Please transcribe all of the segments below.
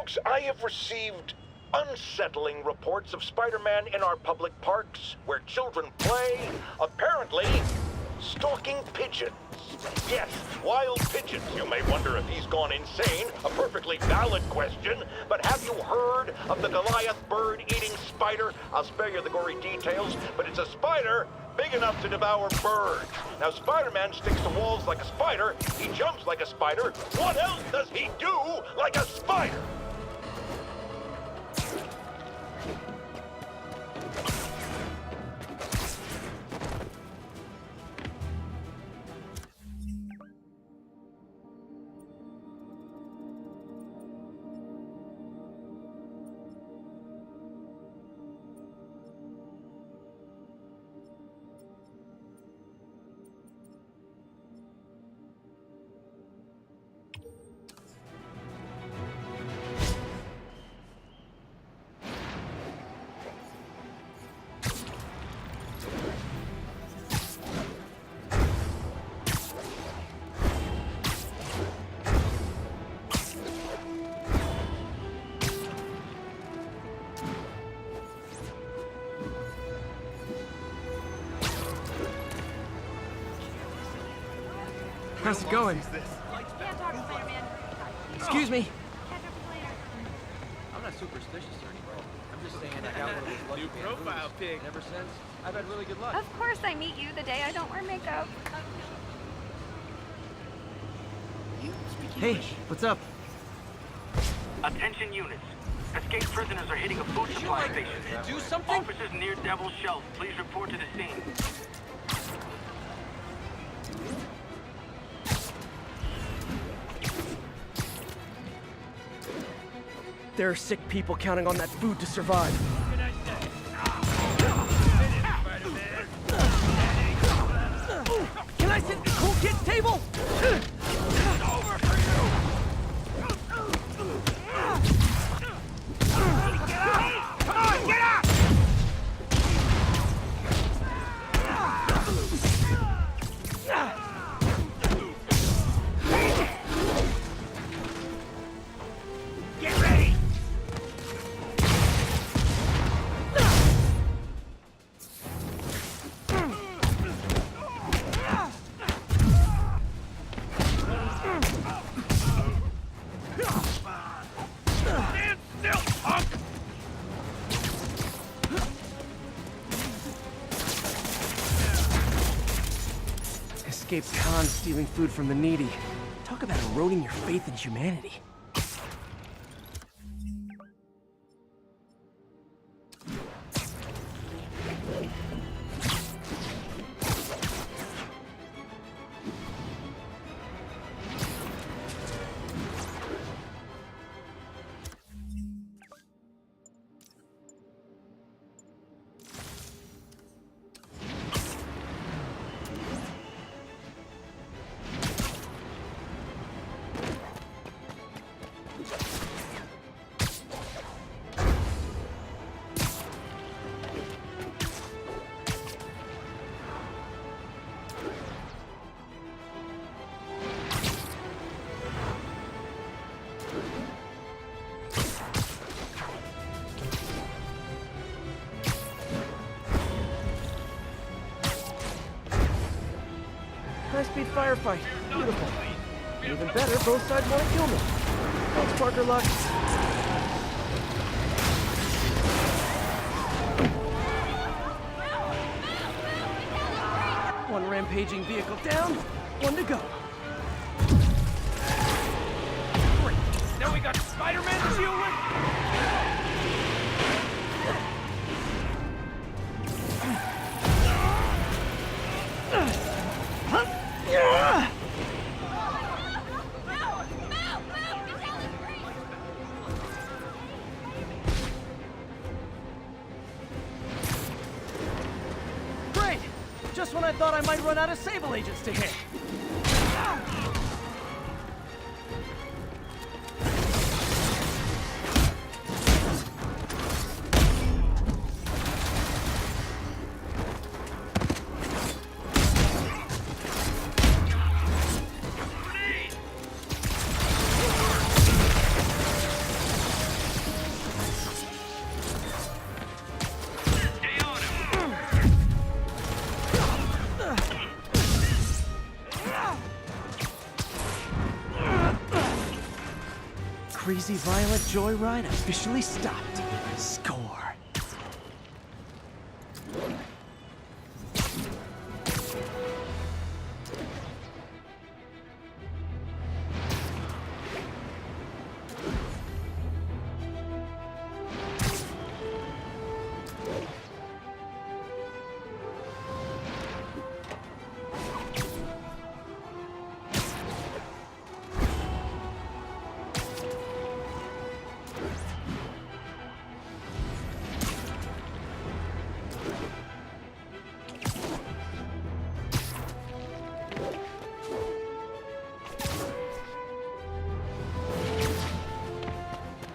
folks, I have received unsettling reports of Spider-Man in our public parks, where children play, apparently stalking pigeons. Yes, wild pigeons. You may wonder if he's gone insane. A perfectly valid question. But have you heard of the Goliath bird-eating spider? I'll spare you the gory details, but it's a spider big enough to devour birds. Now, Spider-Man sticks to walls like a spider. He jumps like a spider. What else does he do like a spider? How's it going? Can't talk to Spider-Man. Excuse me. Catch up with you later. I'm not superstitious or anything. I'm just saying I got one of those lucky New profile pic. And ever since, I've had really good luck. Of course I meet you the day I don't wear makeup. Hey, what's up? Attention units. Escaped prisoners are hitting a food supply station. Do something? Officers near Devil's Shelf, please report to the scene. There are sick people counting on that food to survive. Can I sit at the cool kids table? It's over for you! Get up! Come on, get up! Get ready! Stand still, punk! Escaped cons stealing food from the needy. Talk about eroding your faith in humanity. High-speed firefight. Beautiful. Even better, both sides want to kill me. Thanks, Parker Luck. One rampaging vehicle down, one to go. Great. Now we got Spider-Man to deal with? Great! Just when I thought I might run out of Sable agents to hit. crazy violent joyride officially stopped. Score.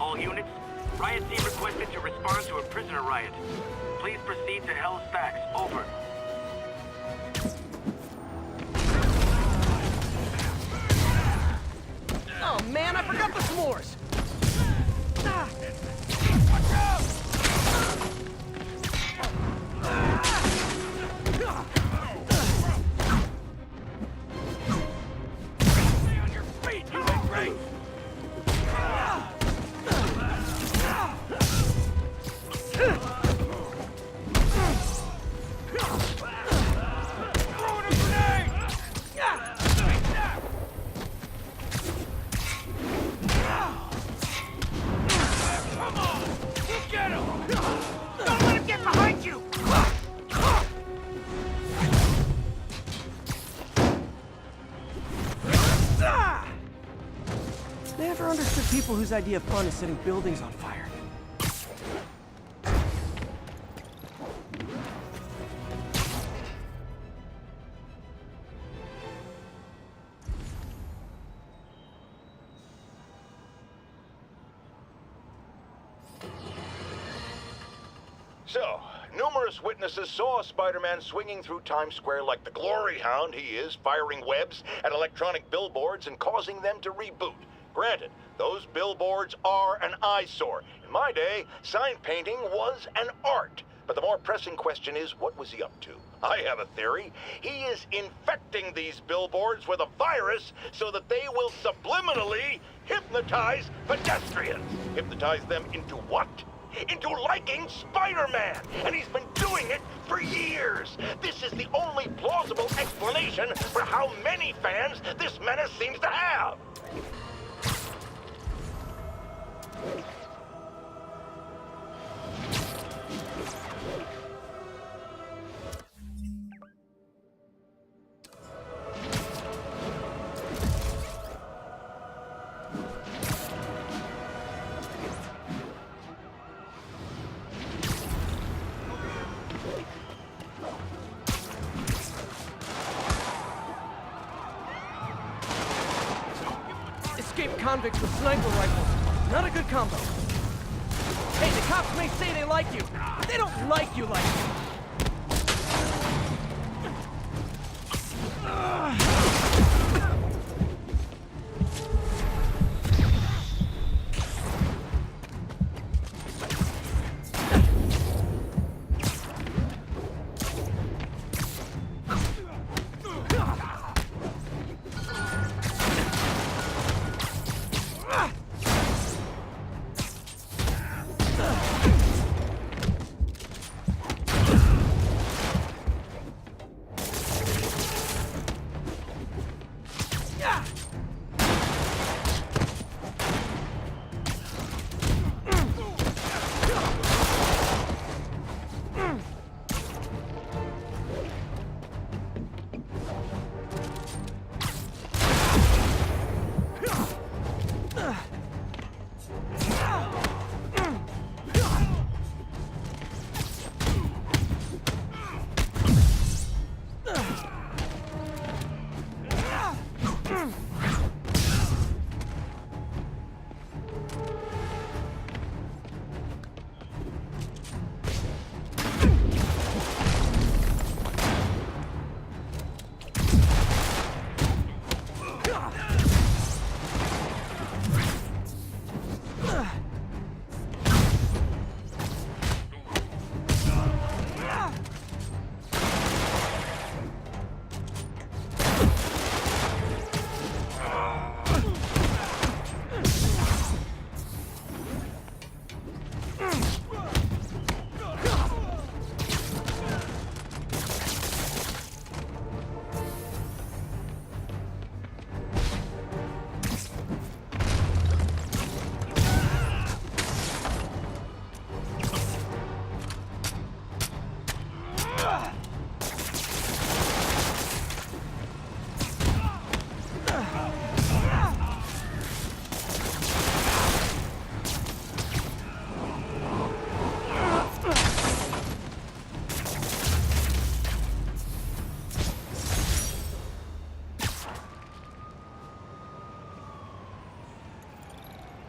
All units, riot team requested to respond to a prisoner riot. Please proceed to Hell Stacks. Over. Oh man, I forgot the s'mores! Ah. Stay on your feet, you ain't great! Throwing a grenade! Come on! We'll get him! Don't let him get behind you! Never understood people whose idea of fun is setting buildings on fire. So, numerous witnesses saw Spider-Man swinging through Times Square like the glory hound he is, firing webs at electronic billboards and causing them to reboot. Granted, those billboards are an eyesore. In my day, sign painting was an art. But the more pressing question is, what was he up to? I have a theory. He is infecting these billboards with a virus so that they will subliminally hypnotize pedestrians. Hypnotize them into what? Into liking Spider-Man! And he's been doing it for years! This is the only plausible explanation for how many fans this menace seems to have! Escaped convicts with sniper rifles. Not a good combo. Hey, the cops may say they like you, but they don't like you like you.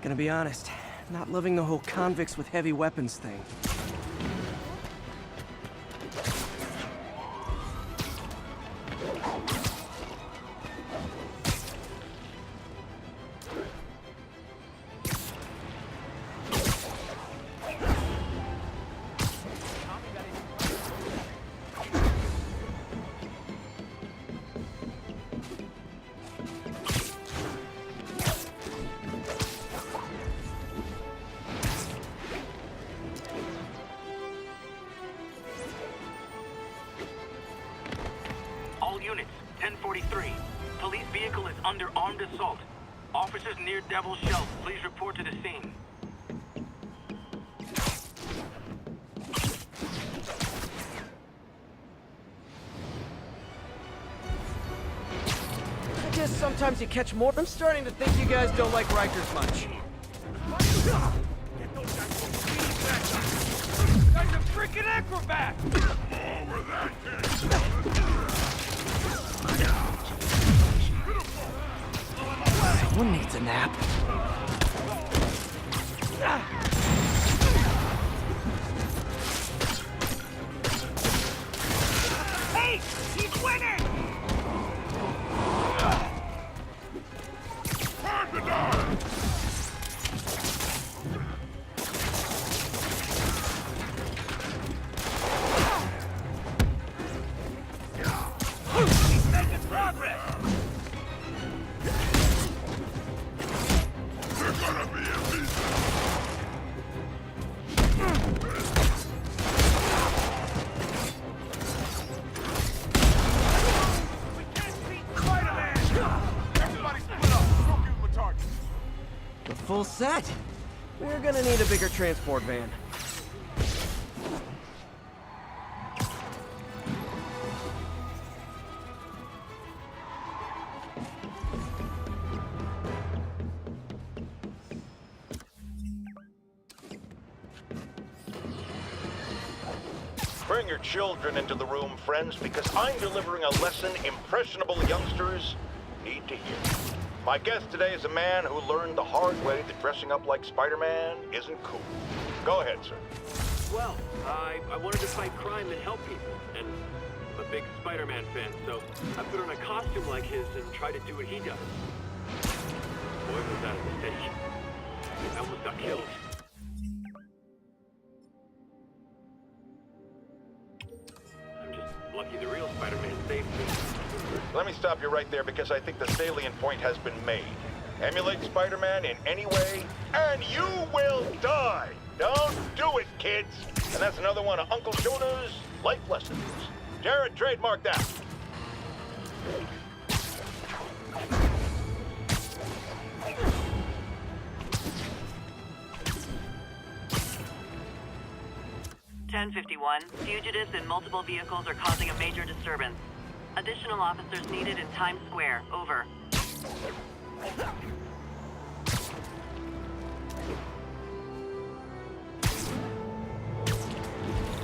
Gonna be honest, not loving the whole convicts with heavy weapons thing. All units, 1043. Police vehicle is under armed assault. Officers near Devil's Shelf, please report to the scene. I guess sometimes you catch more. I'm starting to think you guys don't like Rikers much. Get those guys from the back. Guy's a freaking acrobat! Over that Someone needs a nap. Hey! He's winning! Time to die! He's making progress! They're gonna be a piece We can't beat Spider-Man! Everybody split up! Don't give him a target! The full set. We're gonna need a bigger transport van. Bring your children into the room, friends, because I'm delivering a lesson impressionable youngsters need to hear. My guest today is a man who learned the hard way that dressing up like Spider-Man isn't cool. Go ahead, sir. Well, I wanted to fight crime and help people, and I'm a big Spider-Man fan, so I put on a costume like his and tried to do what he does. Boy, was that a mistake. I almost got killed. I'm just lucky the real Spider-Man saved me. Let me stop you right there because I think the salient point has been made. Emulate Spider-Man in any way, and you will die! Don't do it, kids! And that's another one of Uncle Jonah's life lessons. Jared, trademark that. (1051) Fugitives in multiple vehicles are causing a major disturbance. Additional officers needed in Times Square. Over.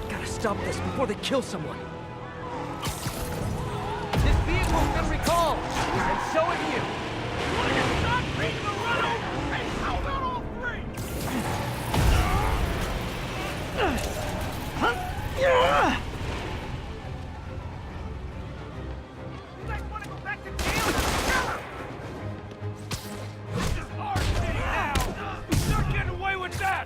Gotta stop this before they kill someone. This vehicle's been recalled, and so have you. Wanna get shot? Read the run! Hey, how about all three? You guys wanna go back to jail? This is our city now! You're not getting away with that!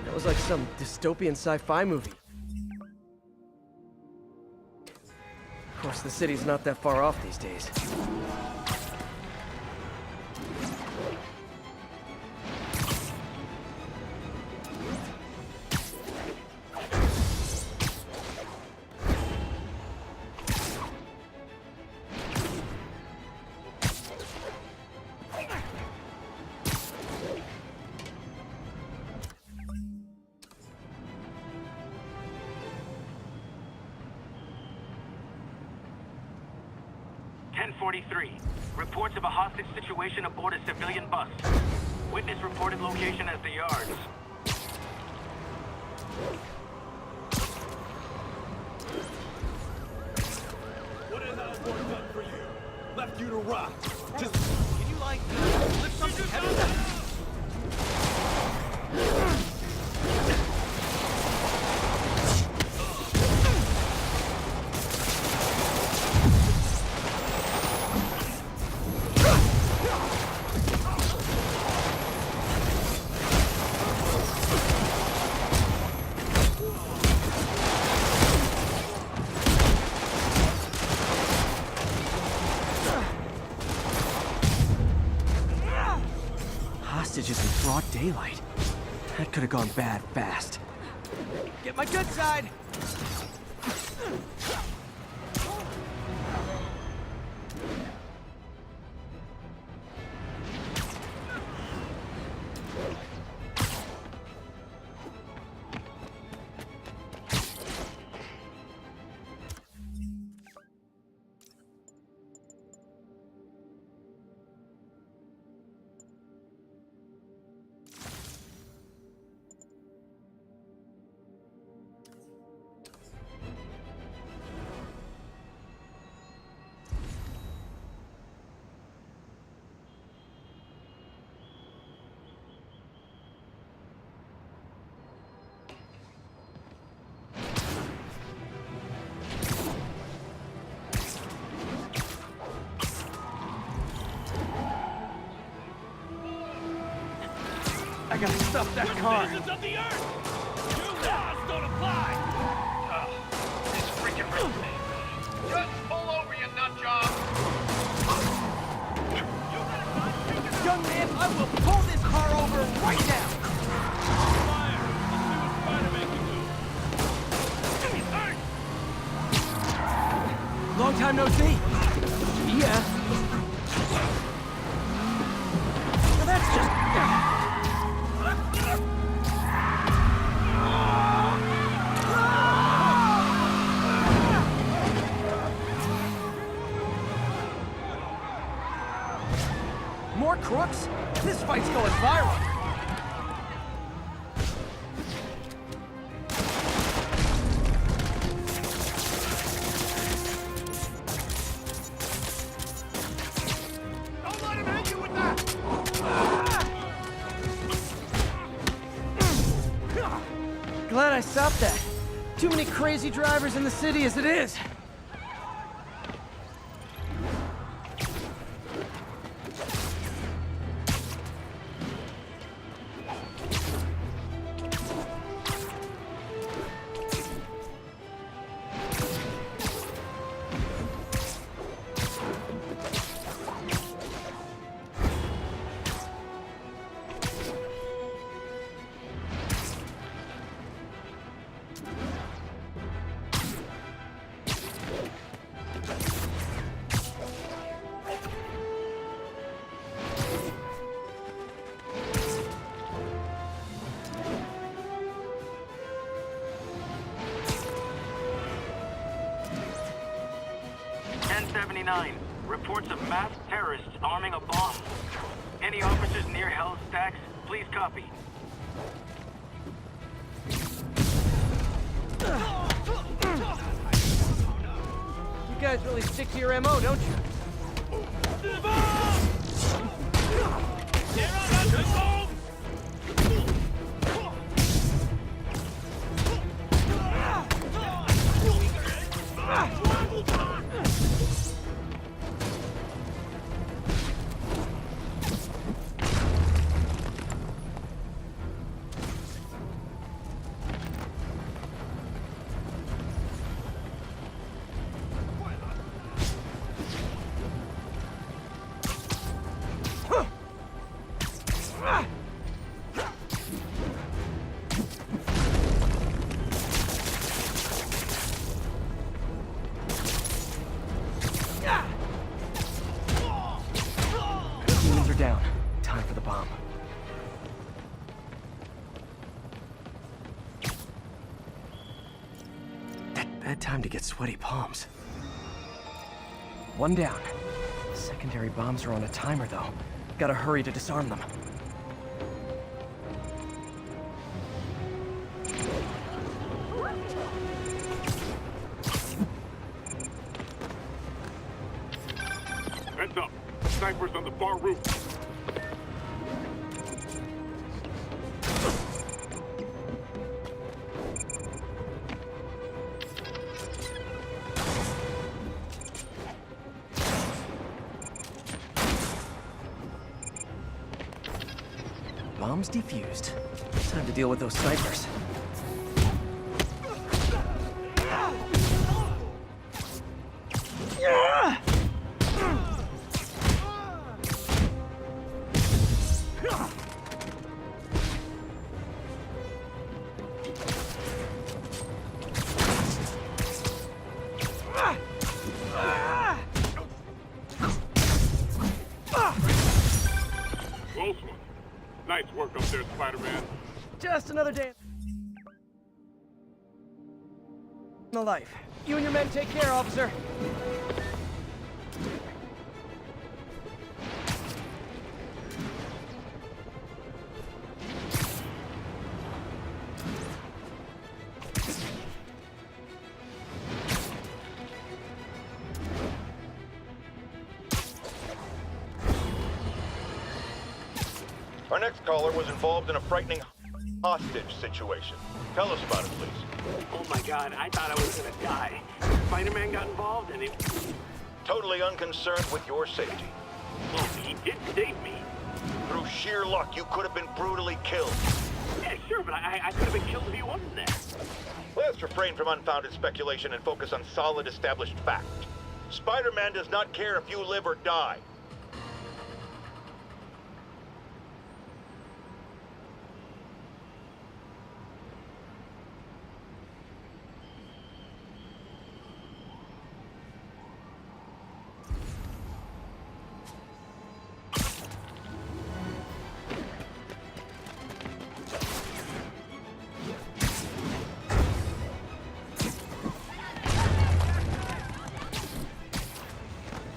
That was like some dystopian sci-fi movie. Of course, the city's not that far off these days. Reports of a hostage situation aboard a civilian bus. Witness reported location as the yards. What has Osborn done for you? rock. Just, can you, like, lift something heavy? Hostages in broad daylight. That could have gone bad fast. Get my good side! I gotta stop that car. Citizens of the Earth! New laws don't apply! This freaking just pull over, you nut job. Young man, I will pull this car over right now! Fire! Let's see what Spider-Man can do. Long time no see. Yeah. Now that's just... More crooks? This fight's going viral. Don't let him hit you with that! Glad I stopped that. Too many crazy drivers in the city as it is. Reports of masked terrorists arming a bomb. Any officers near Hell's Stacks, please copy. You guys really stick to your MO, don't you? Demons are down. Time for the bomb. Bad time to get sweaty palms. One down. Secondary bombs are on a timer, though. Gotta hurry to disarm them. Heads up. snipers on the far roof. Bombs defused. Time to deal with those snipers. Close one. Nice work up there, Spider-Man. Just another day in the life. You and your men take care, officer. Our next caller was involved in a frightening hostage situation. Tell us about it, please. Oh my god, I thought I was gonna die. Spider-Man got involved and he... Totally unconcerned with your safety. Well, he did save me. Through sheer luck, you could have been brutally killed. Yeah, sure, but I could have been killed if he wasn't there. Let's refrain from unfounded speculation and focus on solid established fact. Spider-Man does not care if you live or die.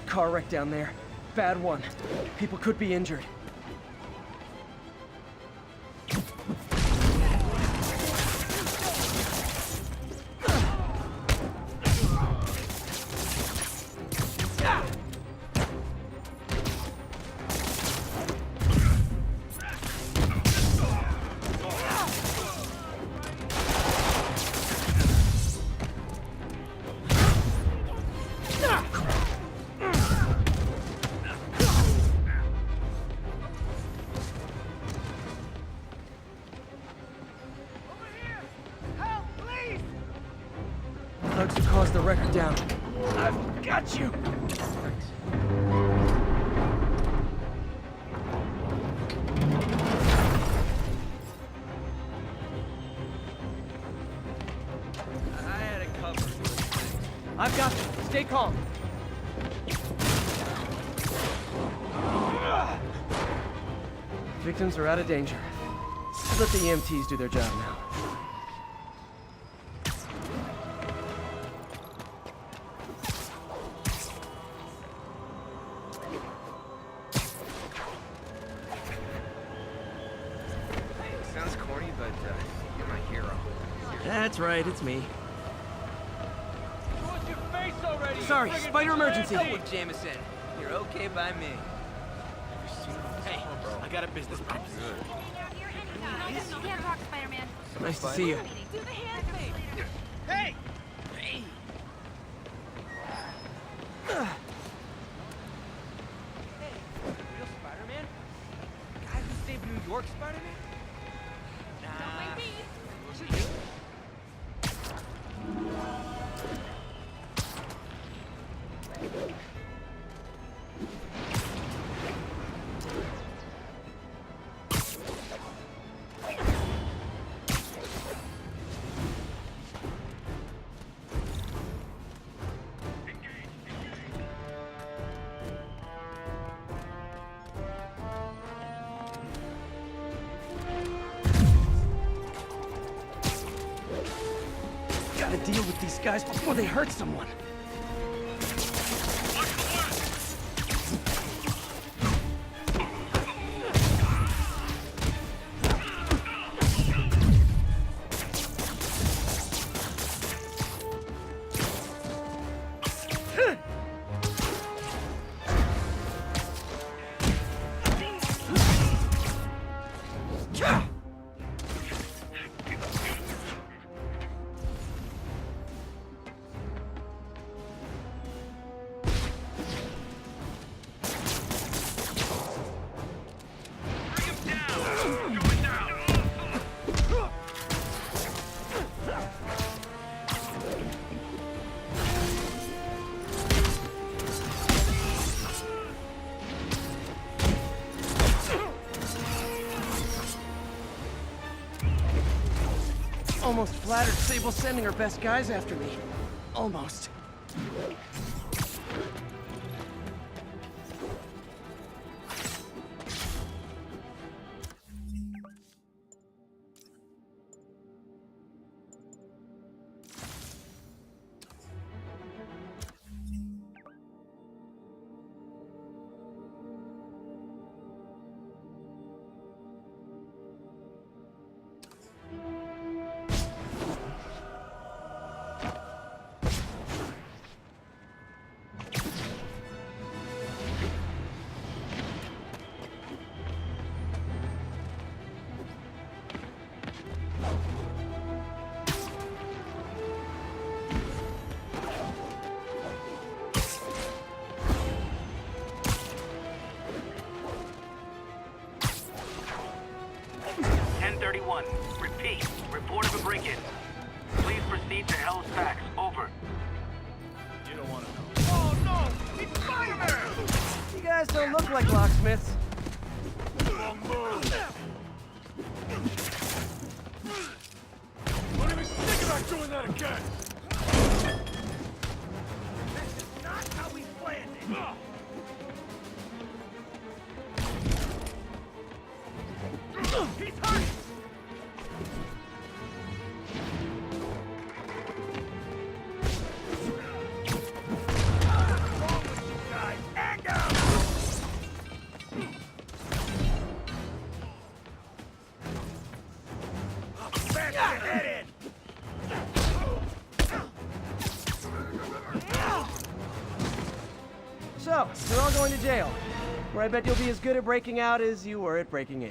Car wreck down there. Bad one. People could be injured. Thugs who caused the wreck are down. I've got you! I had it covered. I've got you. Stay calm. Victims are out of danger. Let the EMTs do their job now. Sounds corny, but you're my hero. That's right, it's me. What's your face already? Sorry, you friggin' spider emergency. Go with Jameson. You're okay by me. Hey, I got a business proposition. You can't talk, Spider-Man. Nice to see you. Do the hand thing. Hey! Hey! Real Spider-Man? Guy who saved New York Spider-Man? Don't mind me. Gotta deal with these guys before they hurt someone. almost flattered Sable's sending her best guys after me. Almost. Repeat. Report of a break-in. Please proceed to Halifax. Over. You don't want to know. Oh, no! It's Spider-Man! You guys don't look like locksmiths. Wrong move! Don't even think about doing that again! This is not how we planned it. He's hurt! So, you're all going to jail, where I bet you'll be as good at breaking out as you were at breaking in.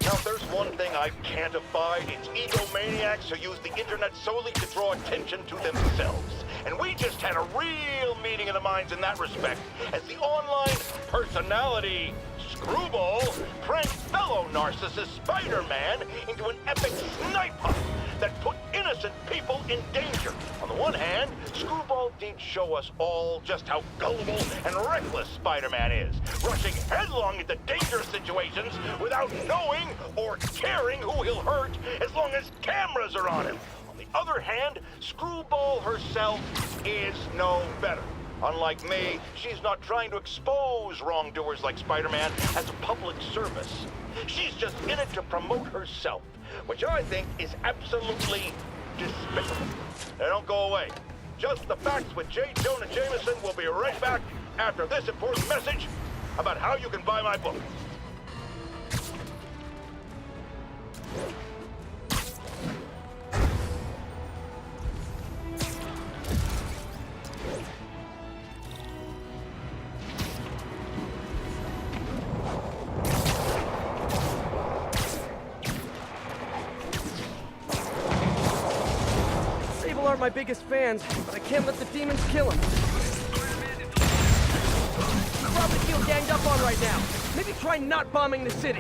Now, if there's one thing I can't abide, it's egomaniacs who use the internet solely to draw attention to themselves. And we just had a real meeting of the minds in that respect, as the online personality Screwball pranked fellow narcissist Spider-Man into an epic snipe hunt that put innocent people in danger. On the one hand, Screwball did show us all just how gullible and reckless Spider-Man is, rushing headlong into dangerous situations without knowing or caring who he'll hurt as long as cameras are on him. On the other hand, Screwball herself is no better. Unlike me, she's not trying to expose wrongdoers like Spider-Man as a public service. She's just in it to promote herself, which I think is absolutely despicable. Now don't go away. Just the Facts with J. Jonah Jameson will be right back after this important message about how you can buy my book. Aren't my biggest fans, but I can't let the demons kill him. Probably feel ganged up on right now. Maybe try not bombing the city.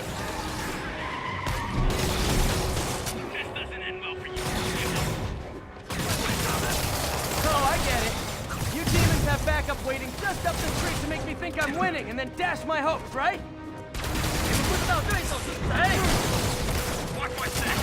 This doesn't end well for you. Oh, I get it. You demons have backup waiting just up the street to make me think I'm winning and then dash my hopes, right? Hey! Watch my step.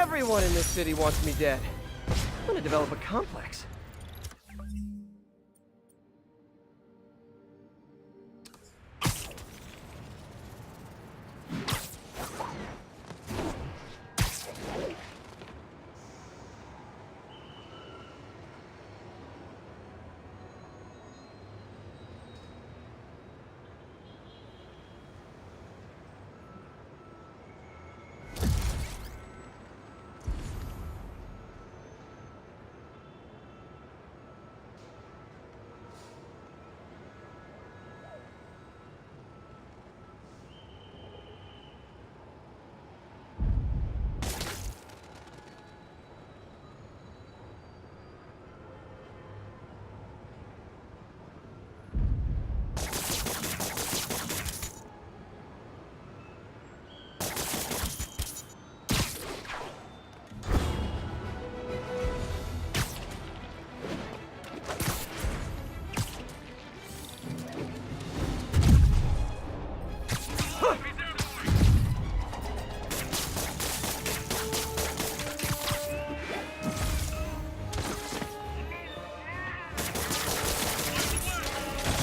Everyone in this city wants me dead. I'm gonna develop a complex.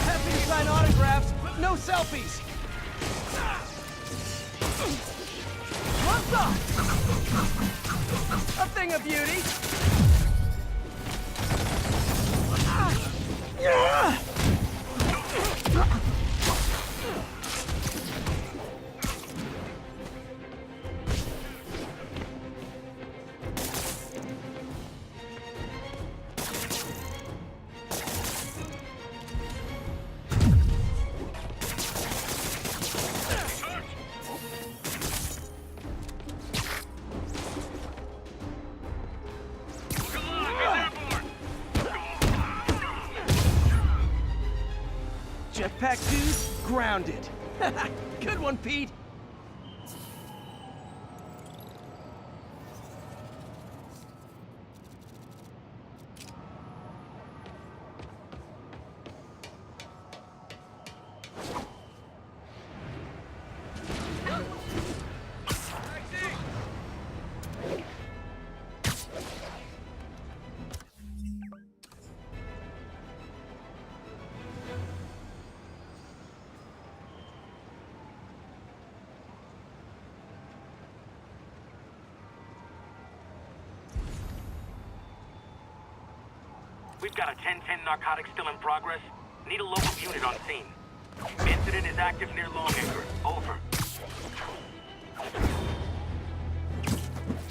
Happy to sign autographs, but no selfies. What's up? A thing of beauty. Yeah! Jetpack dudes grounded. Good one, Pete. We've got a 10-10 narcotic still in progress. Need a local unit on scene. Incident is active near Longacre. Over.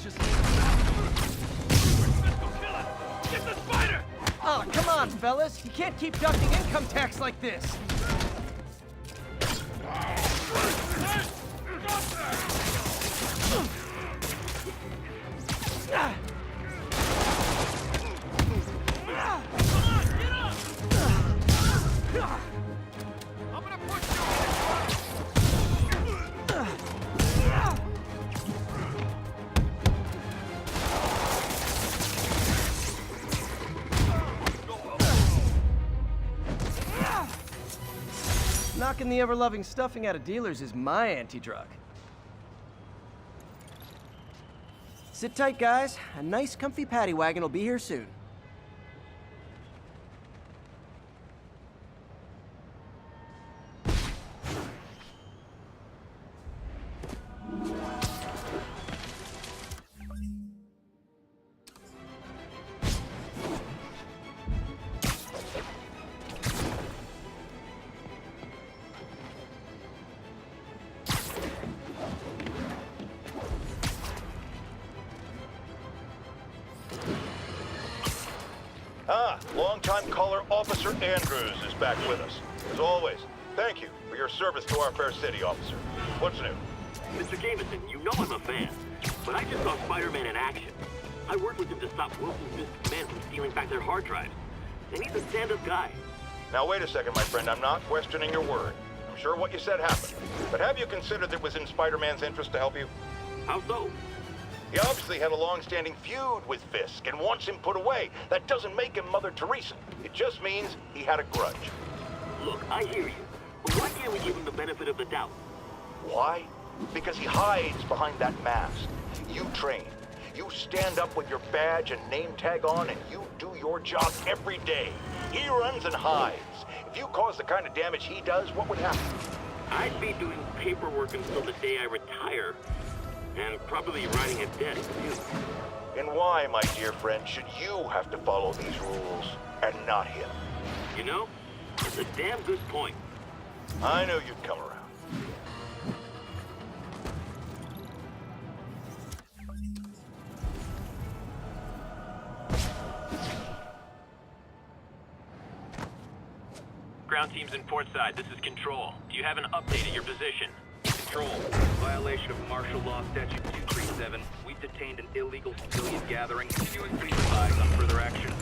Just... Get the spider! Oh, come on, fellas. You can't keep ducking income tax like this. Knocking the ever-loving stuffing out of dealers is my anti-drug. Sit tight, guys. A nice, comfy paddy wagon will be here soon. Longtime caller Officer Andrews is back with us. As always, thank you for your service to our fair city, officer. What's new? Mr. Jameson, you know I'm a fan, but I just saw Spider-Man in action. I worked with him to stop Wilson's missed men from stealing back their hard drives. And he's a stand-up guy. Now wait a second, my friend. I'm not questioning your word. I'm sure what you said happened. But have you considered that it was in Spider-Man's interest to help you? How so? He obviously had a long-standing feud with Fisk and wants him put away. That doesn't make him Mother Teresa. It just means he had a grudge. Look, I hear you. But why can't we give him the benefit of the doubt? Why? Because he hides behind that mask. You train. You stand up with your badge and name tag on, and you do your job every day. He runs and hides. If you cause the kind of damage he does, what would happen? I'd be doing paperwork until the day I retire. And probably writing a debt, too. And why, my dear friend, should you have to follow these rules and not him? You know, that's a damn good point. I knew you'd come around. Ground team's in Portside. This is Control. Do you have an update at your position? Control. Violation of Martial Law Statute 237. We've detained an illegal civilian gathering. Continuing to advise on further action.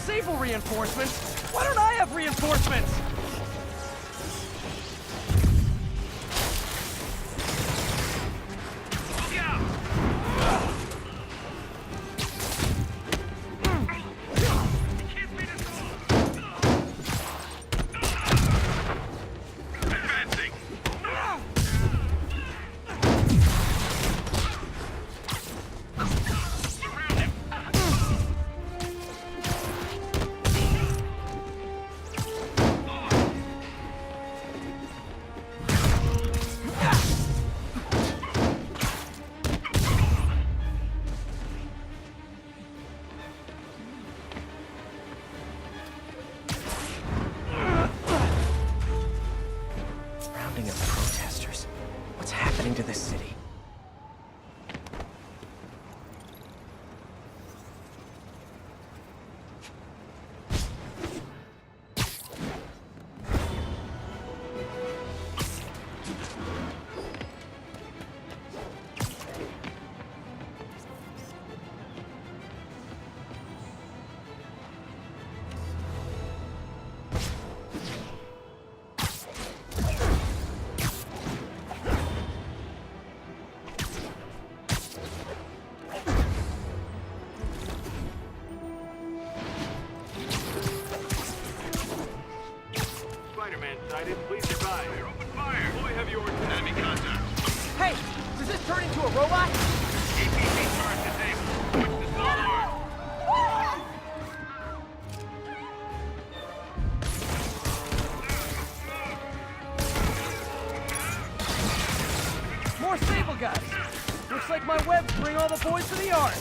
Sable reinforcements? Why don't I have reinforcements? Surrounding of protesters. What's happening to this city? Spider-Man sighted. Please advise. Open fire. Boy, have you ordered enemy contact. Hey, does this turn into a robot? APC charge disabled. Switch to small arm. More Sable guys. Looks like my webs bring all the boys to the yard.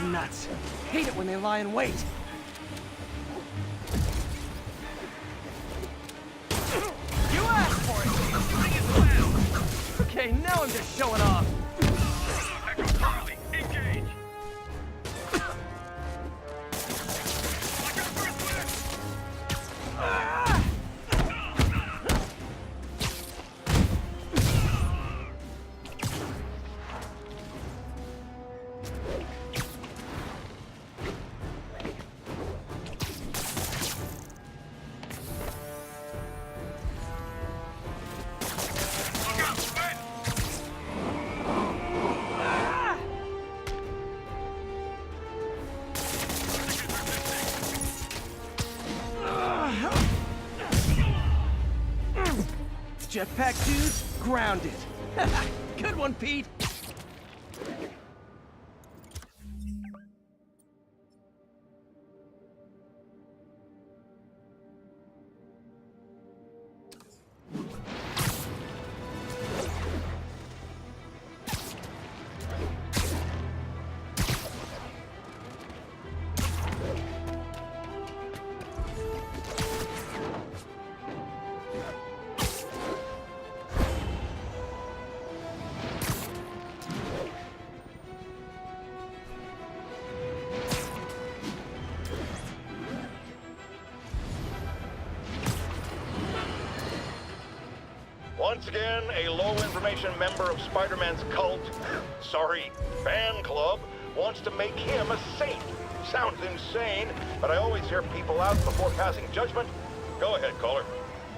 Nuts. Hate it when they lie in wait. US! for it! Okay, now I'm just showing off! Echo Charlie, engage! Jetpack dudes, grounded. Good one, Pete. Once again, a low-information member of Spider-Man's cult, sorry, fan club, wants to make him a saint. Sounds insane, but I always hear people out before passing judgment. Go ahead, caller.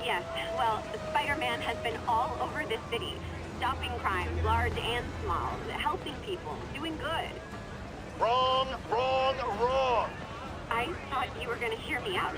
Yes, well, Spider-Man has been all over this city, stopping crimes, large and small, helping people, doing good. Wrong, wrong, wrong. I thought you were going to hear me out.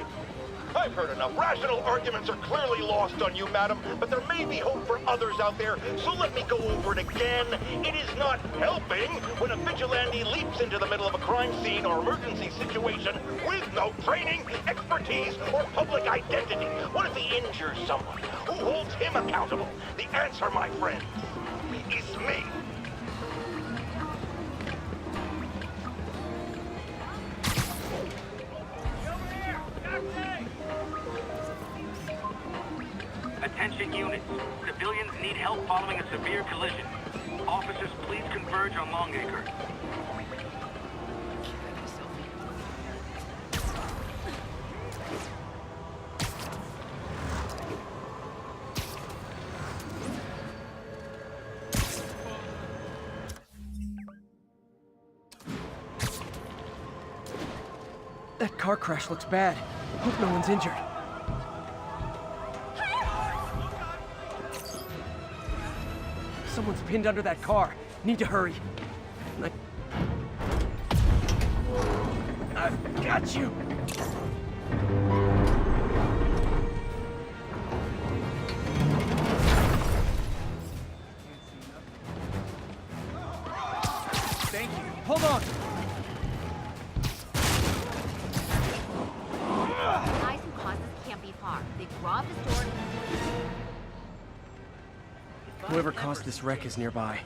I've heard enough. Rational arguments are clearly lost on you, madam, but there may be hope for others out there, so let me go over it again. It is not helping when a vigilante leaps into the middle of a crime scene or emergency situation with no training, expertise, or public identity. What if he injures someone? Who holds him accountable? The answer, my friends, is me. Attention units. Civilians need help following a severe collision. Officers, please converge on Longacre. That car crash looks bad. Hope no one's injured. Someone's pinned under that car. Need to hurry. I've got you! Thank you. Hold on! The guys who caused this can't be far. They've robbed a store. Whoever caused this wreck is nearby.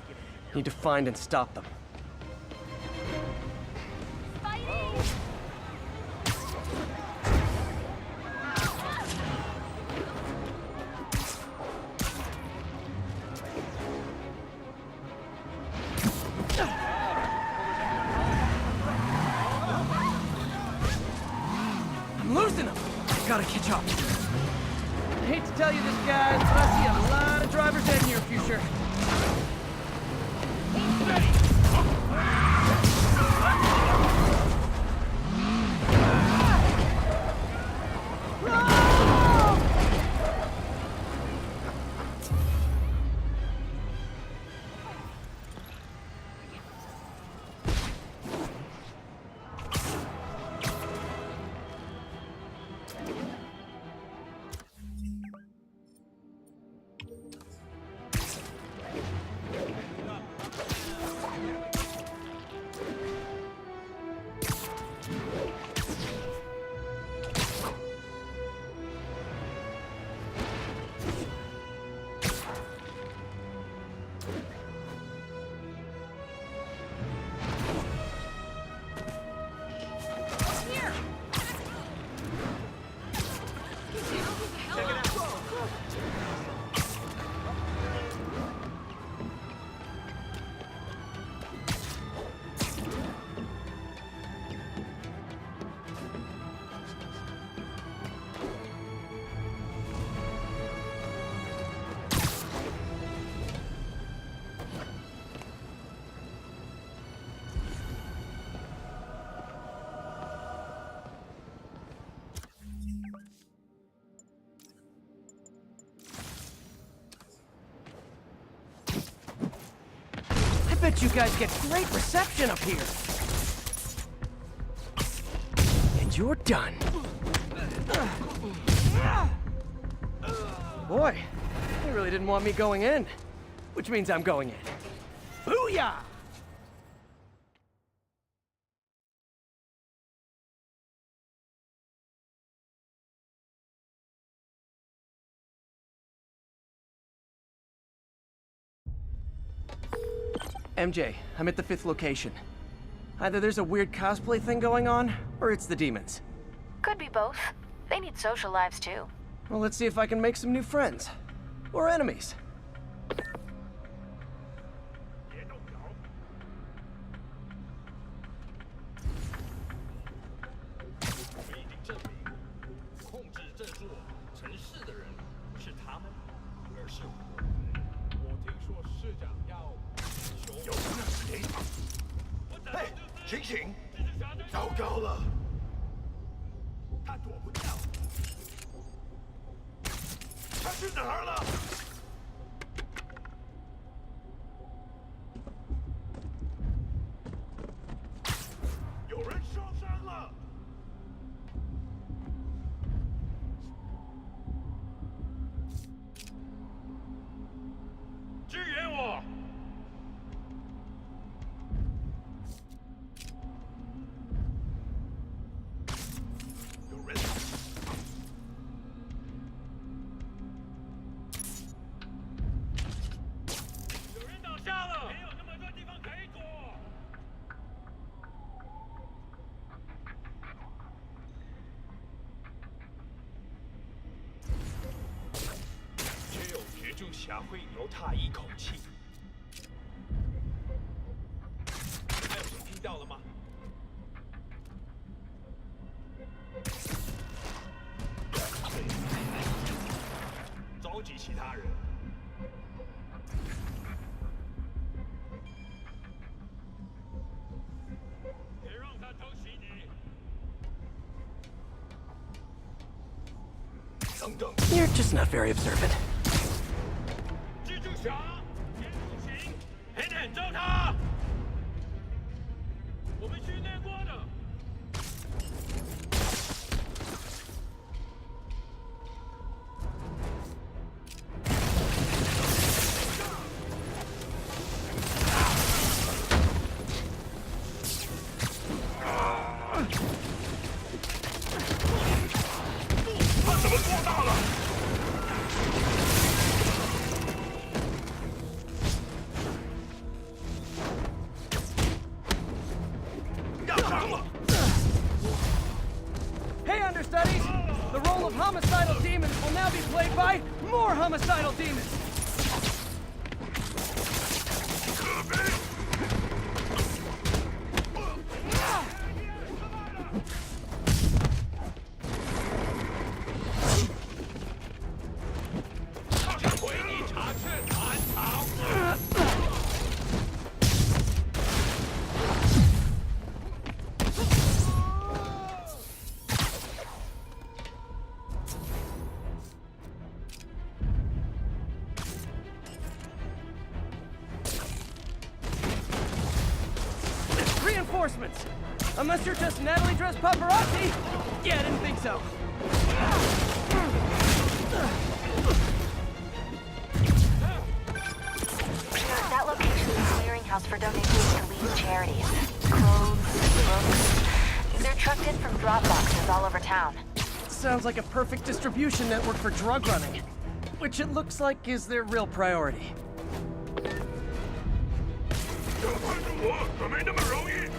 Need to find and stop them. I'm losing them! Gotta catch up. I hate to tell you this, guys, but I see a lot of drivers in the near future. bet you guys get great reception up here. And you're done. Boy, they really didn't want me going in. Which means I'm going in. Booyah! MJ, I'm at the 5th location. Either there's a weird cosplay thing going on, or it's the demons. Could be both. They need social lives too. Well, let's see if I can make some new friends. Or enemies. Hey, 醒醒！糟糕了，他躲不掉。他去哪儿了？有人受伤了。支援我！有人。有人倒下了，没有那么多地方可以躲。只有蜘蛛侠会留他一口气。还有谁听到了吗？召集其他人。别让他偷袭你。等等。 You're just not very observant. 蜘蛛侠，别入侵，黑点招他。我们训练过的。他怎么做大了？要伤了！ Hey, understudies! The role of homicidal demons will now be played by more homicidal demons! 可悲！回你查劝难逃。Reinforcements! Unless you're just Natalie dressed paparazzi? Yeah, I didn't think so. That location is a clearinghouse for donations to lead charities. Clothes, books. They're trucked in from drop boxes all over town. Sounds like a perfect distribution network for drug running. Which it looks like is their real priority. 要关注我可没那么容易。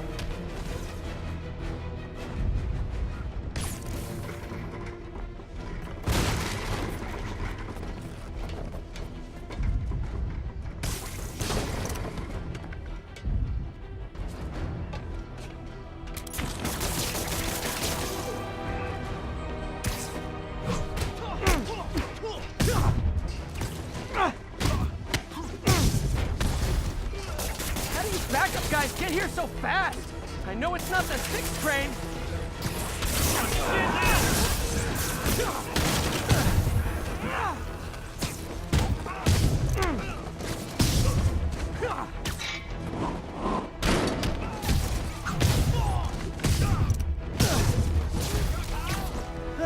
How do you backup guys get here so fast? I know it's not the 6th train.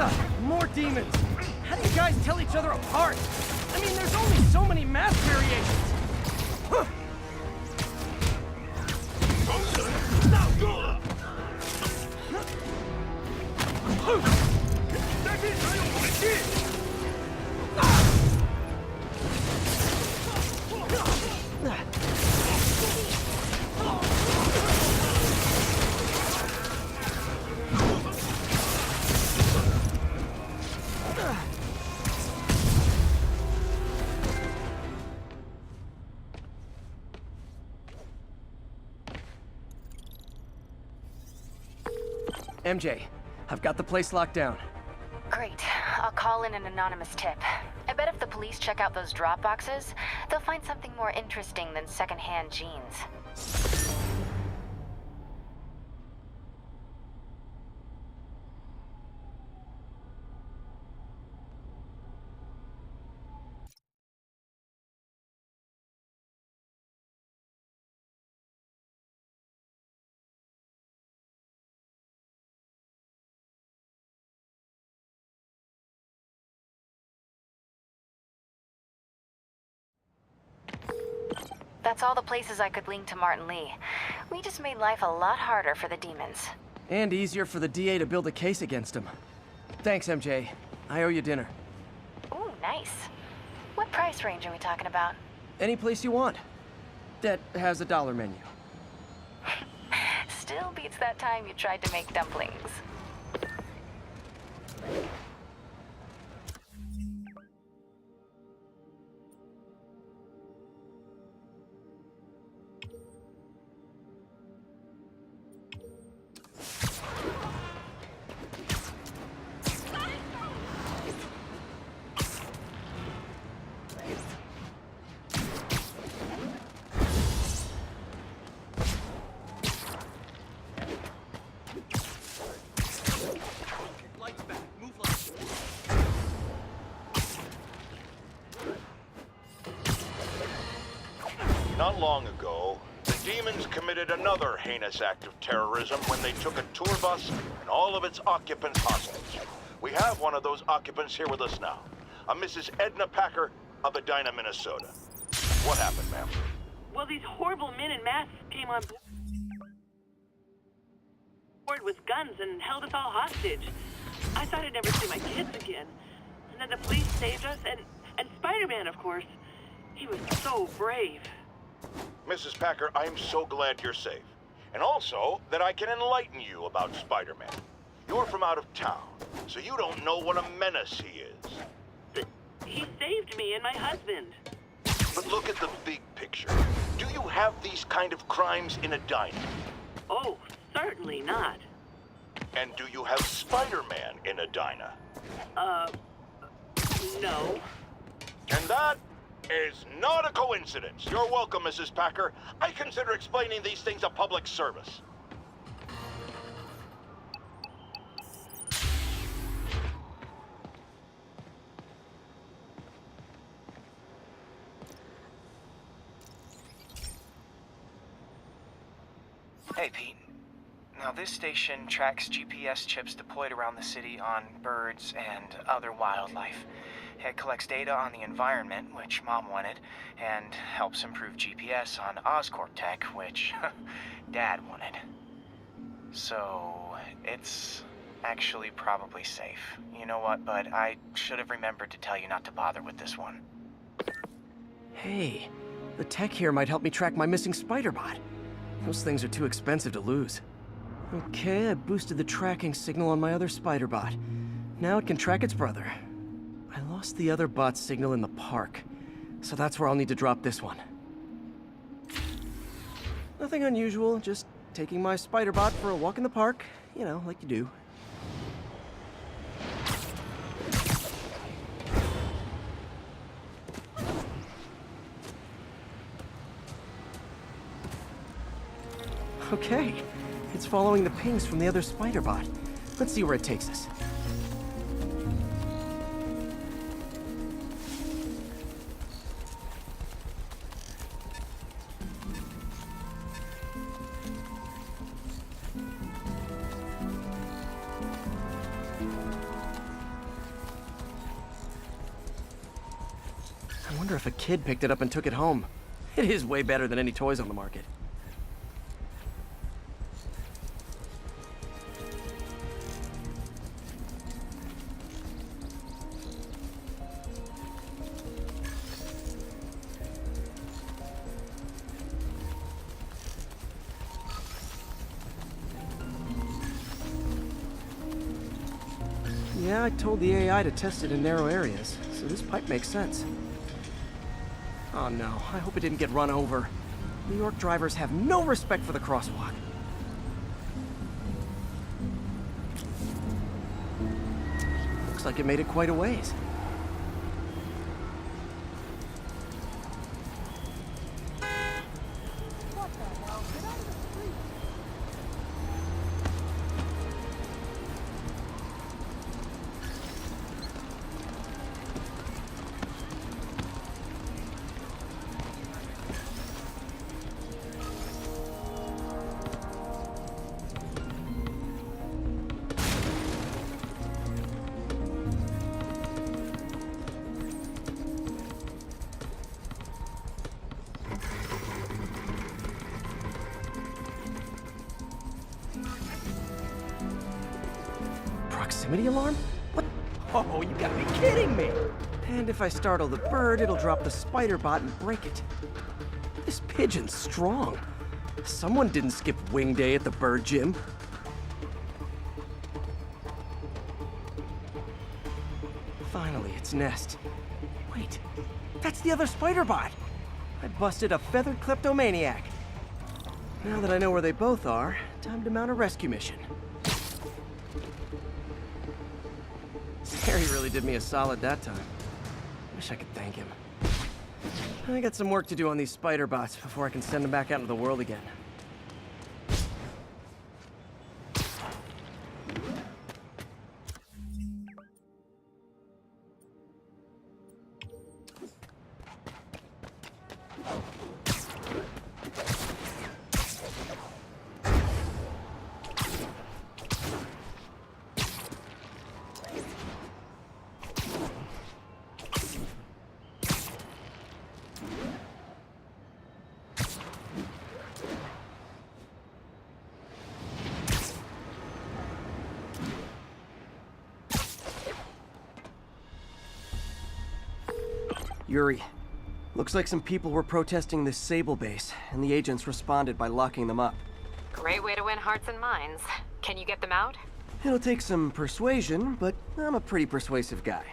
Ugh, more demons. How do you guys tell each other apart? I mean, there's only so many mask variations. Huh. MJ, I've got the place locked down. Great. I'll call in an anonymous tip. I bet if the police check out those drop boxes, they'll find something more interesting than secondhand jeans. That's all the places I could link to Martin Lee. We just made life a lot harder for the demons. And easier for the DA to build a case against him. Thanks, MJ. I owe you dinner. Ooh, nice. What price range are we talking about? Any place you want. That has a dollar menu. Still beats that time you tried to make dumplings. Not long ago, the demons committed another heinous act of terrorism when they took a tour bus and all of its occupants hostage. We have one of those occupants here with us now, a Mrs. Edna Packer of Edina, Minnesota. What happened, ma'am? Well, these horrible men in masks came on board with guns and held us all hostage. I thought I'd never see my kids again. And then the police saved us, and Spider-Man, of course. He was so brave. Mrs. Packer, I'm so glad you're safe. And also that I can enlighten you about Spider-Man. You're from out of town, so you don't know what a menace he is. But he saved me and my husband. But look at the big picture. Do you have these kind of crimes in Edina? Oh, certainly not. And do you have Spider-Man in Edina? No. And that is not a coincidence. You're welcome, Mrs. Packer. I consider explaining these things a public service. Hey, Pete. Now, this station tracks GPS chips deployed around the city on birds and other wildlife. It collects data on the environment, which Mom wanted, and helps improve GPS on Oscorp tech, which Dad wanted. So, it's actually probably safe. You know what, bud? I should have remembered to tell you not to bother with this one. Hey, the tech here might help me track my missing Spider-Bot. Those things are too expensive to lose. Okay, I boosted the tracking signal on my other Spider-Bot. Now it can track its brother. I lost the other bot's signal in the park, so that's where I'll need to drop this one. Nothing unusual, just taking my Spider-Bot for a walk in the park, you know, like you do. Okay, it's following the pings from the other Spider-Bot. Let's see where it takes us. wonder if a kid picked it up and took it home. It is way better than any toys on the market. Yeah, I told the AI to test it in narrow areas, so this pipe makes sense. Oh no, I hope it didn't get run over. New York drivers have no respect for the crosswalk. Looks like it made it quite a ways. Proximity alarm? What? Oh, you gotta be kidding me! And if I startle the bird, it'll drop the spider bot and break it. This pigeon's strong. Someone didn't skip wing day at the bird gym. Finally, its nest. Wait, that's the other spider bot! I busted a feathered kleptomaniac. Now that I know where they both are, time to mount a rescue mission. Harry really did me a solid that time. Wish I could thank him. I got some work to do on these spider bots before I can send them back out into the world again. Yuri, looks like some people were protesting this Sable base, and the agents responded by locking them up. Great way to win hearts and minds. Can you get them out? It'll take some persuasion, but I'm a pretty persuasive guy.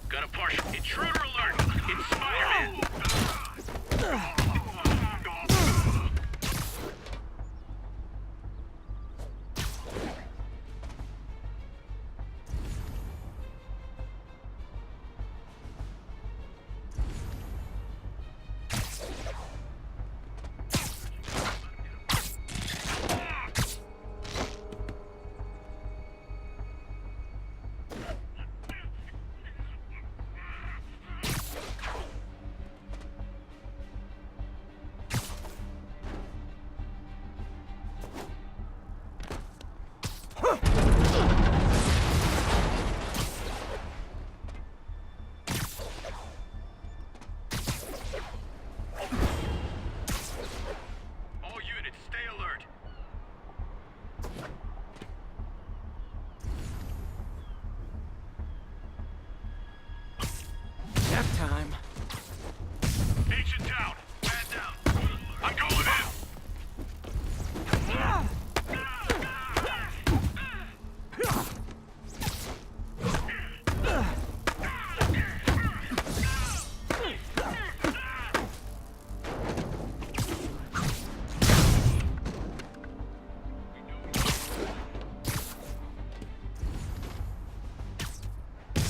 Got a partial intruder alert! It's Spider-Man!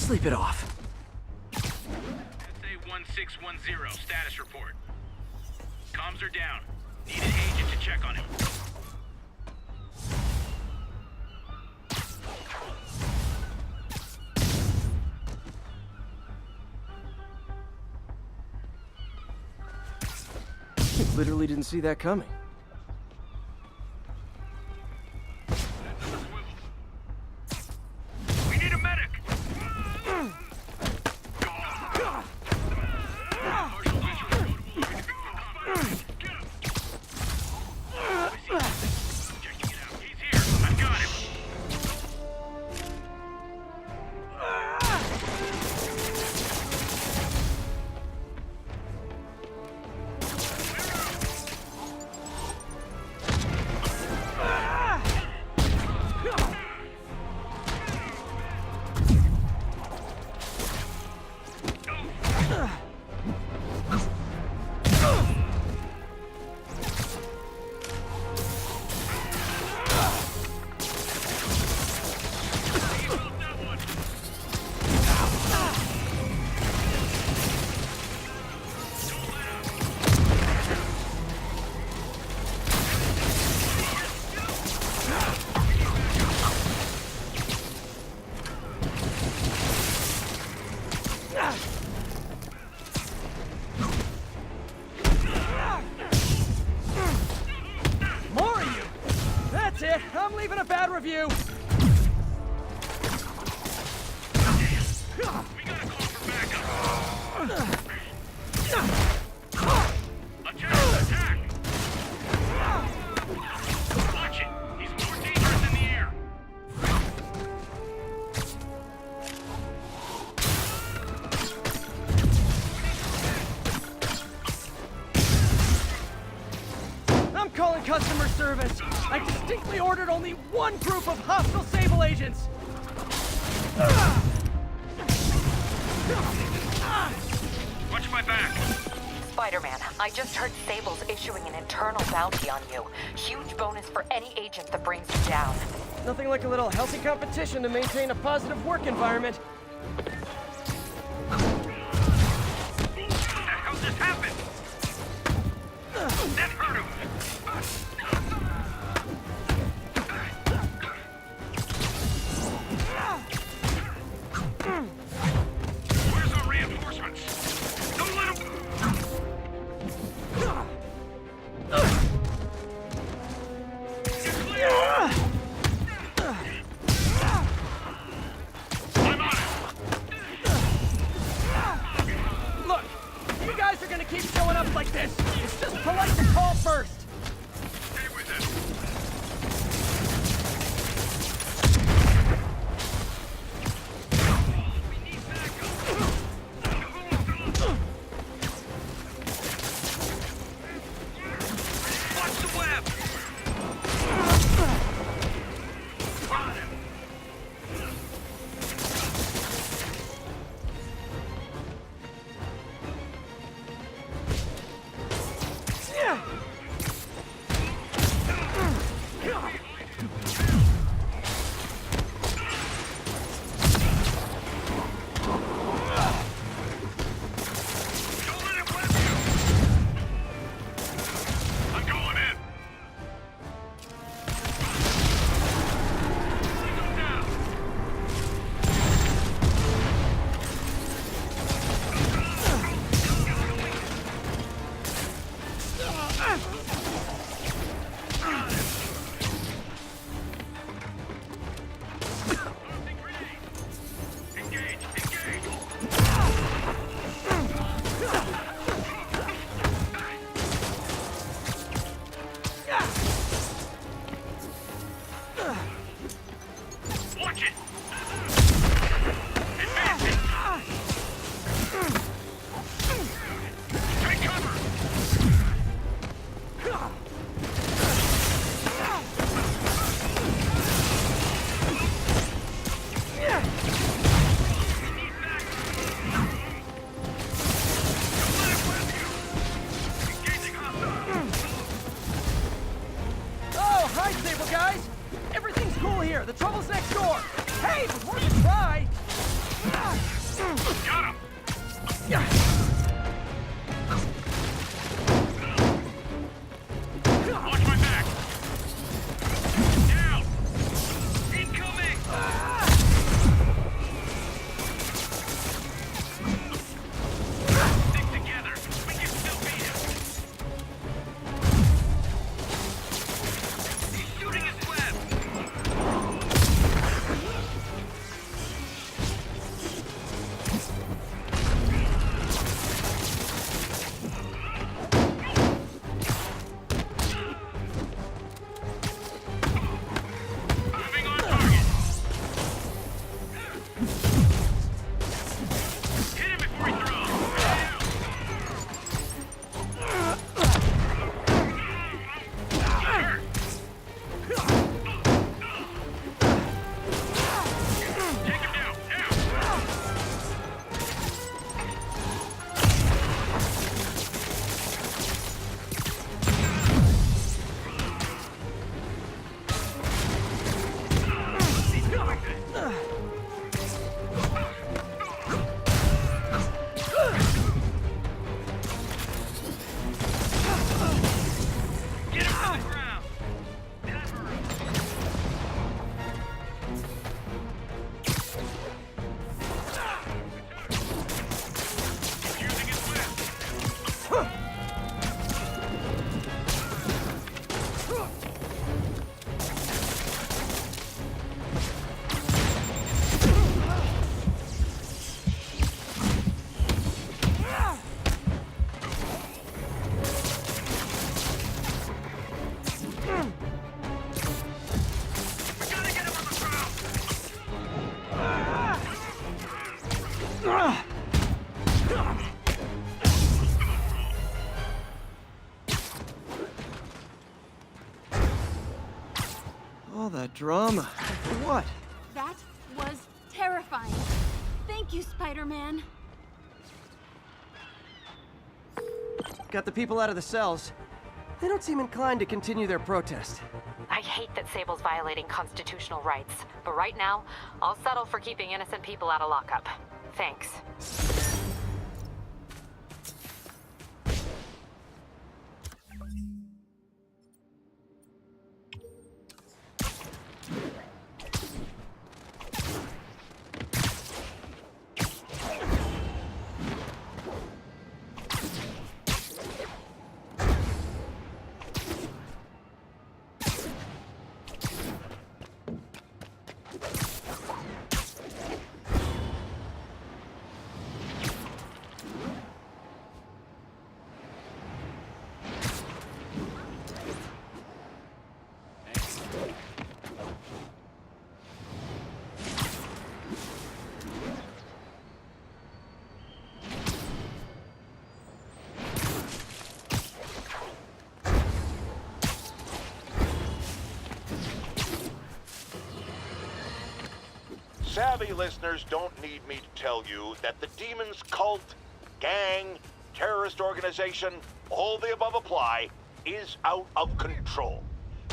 Sleep it off. SA-1610, status report. Comms are down. Need an agent to check on him. Literally didn't see that coming. We need a medic! Checking it out. He's here. I've got him. More of you! That's it! I'm leaving a bad review! We gotta call for backup. Attack! Watch it! He's more dangerous in the air! I'm calling customer service! I distinctly ordered only one group of hostile Sable agents! Watch my back! Spider-Man, I just heard Sable's issuing an internal bounty on you. Huge bonus for any agent that brings you down. Nothing like a little healthy competition to maintain a positive work environment. What the hell just happened? That hurt him! Where's our reinforcements? Don't let him... Get clear! I'm on it! Look, you guys are gonna keep showing up like this. It's just polite to call first. Stay with him! We need backup! Watch the web! Got him! Don't let him web you! I'm going in! Go down! Engage! Engage! Watch it! Advancing! Take cover! Engaging hostile! Oh, hi, Sable guys. Everything's cool here. The trouble's next door. Hey, before you try. Got him! Watch my back! Down! Incoming! Stick together! We can still beat him! He's shooting his web! Moving on target! Hit him before he throws! He's hurt! Take him down! Now! Get him to the ground! He's using his whip! We gotta get him on the ground! All that drama. For what? That was terrifying. Thank you, Spider-Man. Got the people out of the cells. They don't seem inclined to continue their protest. I hate that Sable's violating constitutional rights, but right now, I'll settle for keeping innocent people out of lockup. Thanks. Savvy listeners don't need me to tell you that the Demon's cult, gang, terrorist organization, all the above apply, is out of control.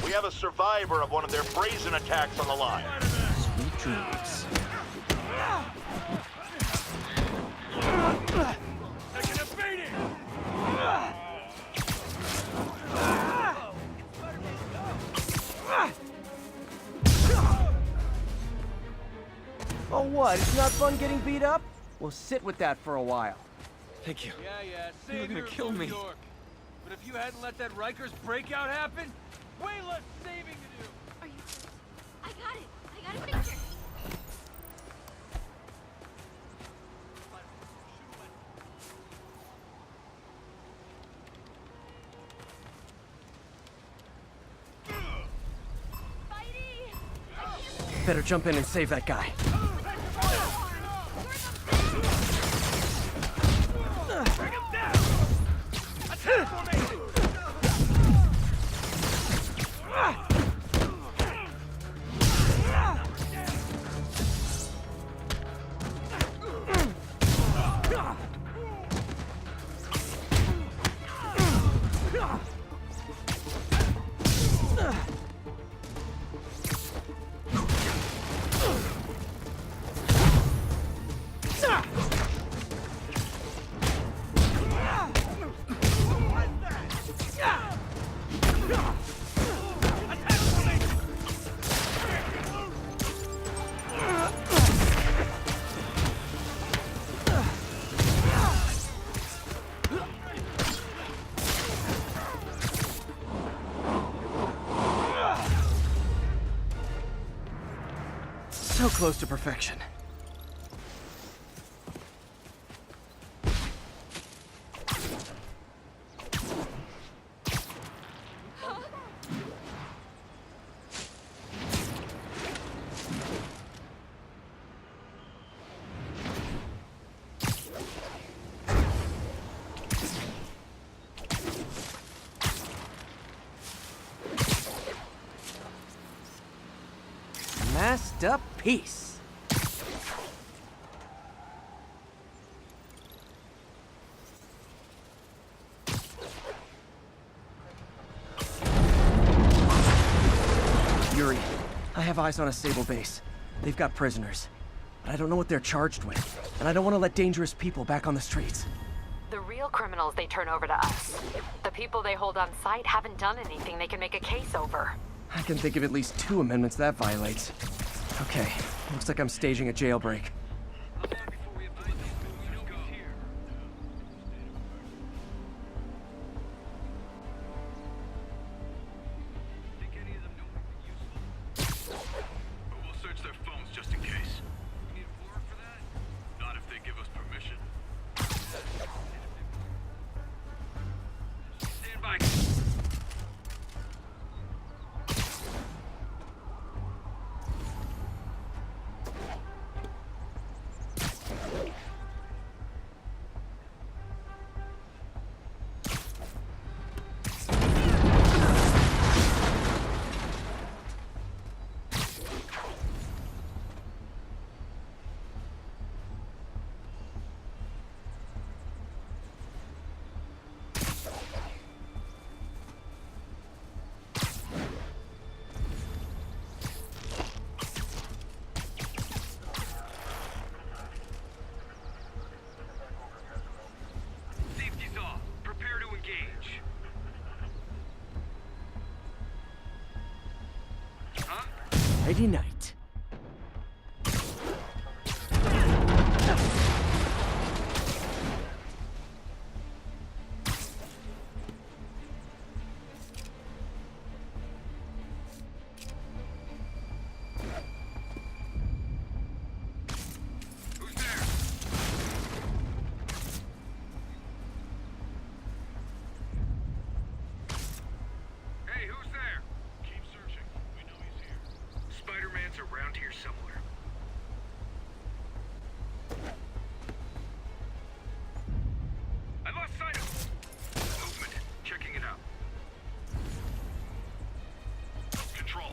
We have a survivor of one of their brazen attacks on the line. Sweet dreams. Taking a beating! Oh, what? It's not fun getting beat up? We'll sit with that for a while. Thank you. Yeah, savior of New York. But if you hadn't let that Rikers breakout happen, way less saving to do. Are you serious? I got it. I got a picture. Better jump in and save that guy. Bring him down! Attack formation! So close to perfection. Masked up piece. Yuri, I have eyes on a Sable base. They've got prisoners. But I don't know what they're charged with. And I don't want to let dangerous people back on the streets. The real criminals they turn over to us. The people they hold on site haven't done anything they can make a case over. I can think of at least 2 amendments that violates. Okay, looks like I'm staging a jailbreak. We'll search their phones just in case. You need a warrant for that? Not if they give us permission. Stand by. Safety's off. Prepare to engage. Huh? Friday night. Who's there? Hey, who's there? Keep searching. We know he's here. Spider-Man's around here somewhere. I lost sight of movement. Checking it out. Control.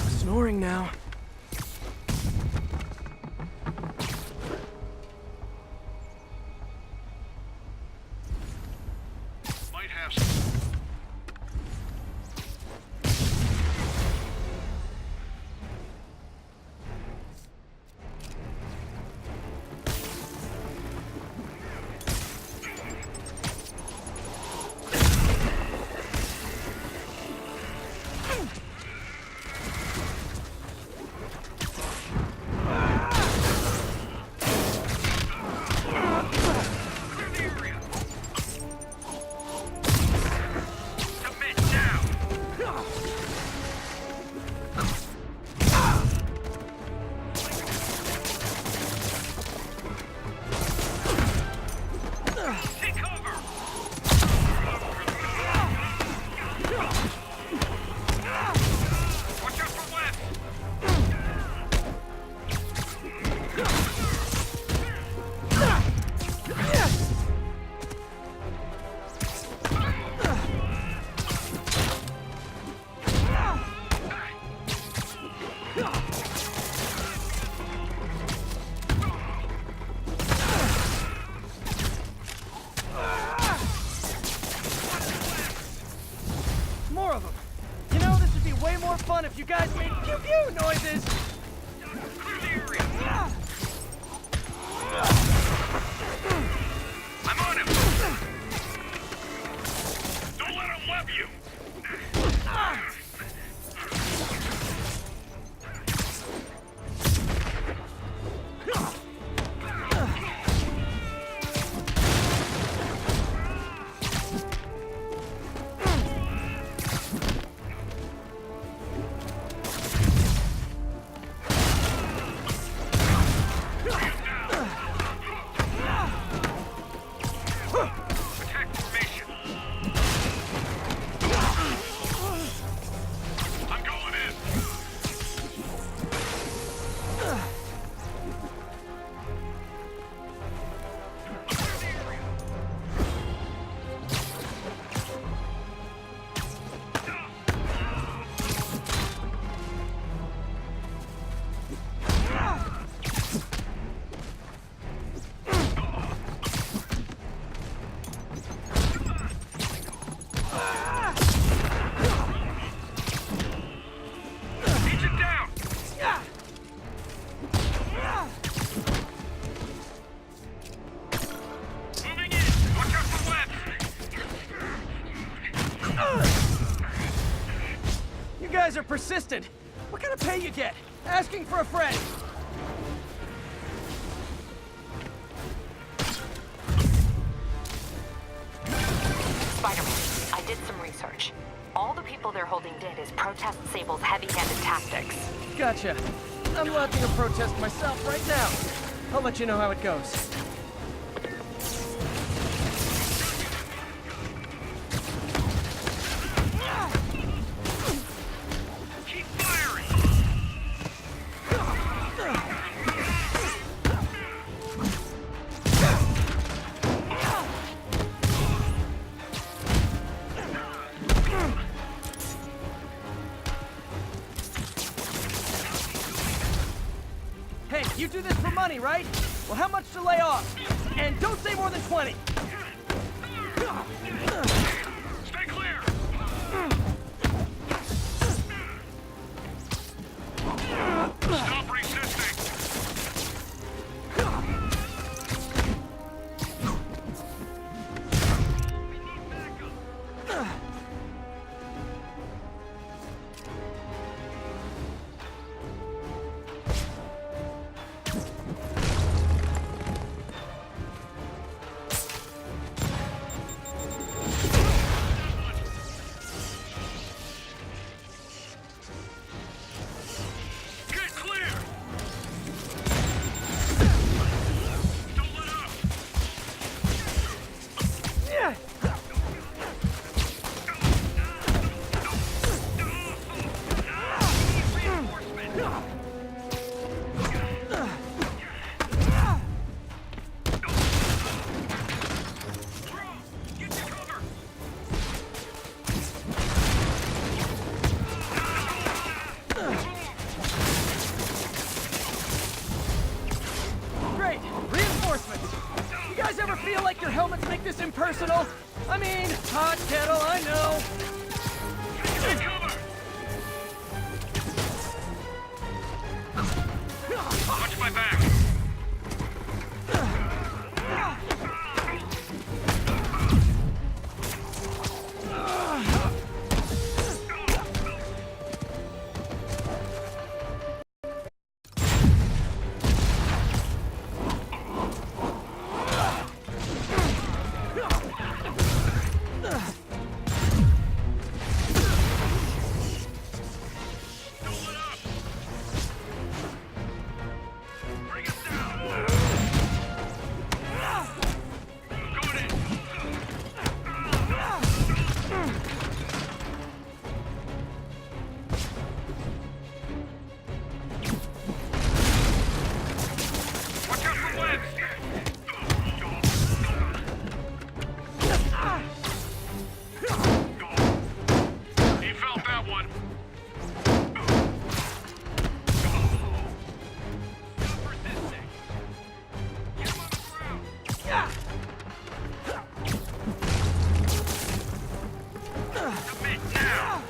Snoring now. Might have some. More of them. You know, this would be way more fun if you guys made pew-pew noises. I'm on him! Don't let him web you! assistant. What kind of pay you get? Asking for a friend. Spider-Man, I did some research. All the people they're holding dead is protest Sable's heavy-handed tactics. Gotcha. I'm launching a protest myself right now. I'll let you know how it goes. Keep firing! Hey, you do this for money, right? Well, how much to lay off? And don't say more than 20. Stay clear! Stop resisting! Get clear! Don't let up! Yeah. Get to cover! Great. Reinforcements. You guys ever feel like your helmets make this impersonal? I mean, hot kettle, I know. Get to cover! Watch my back! Don't let up! Bring us down! Going in! Watch out for webs! He felt that one. Stop resisting. Get him on the ground. Submit now.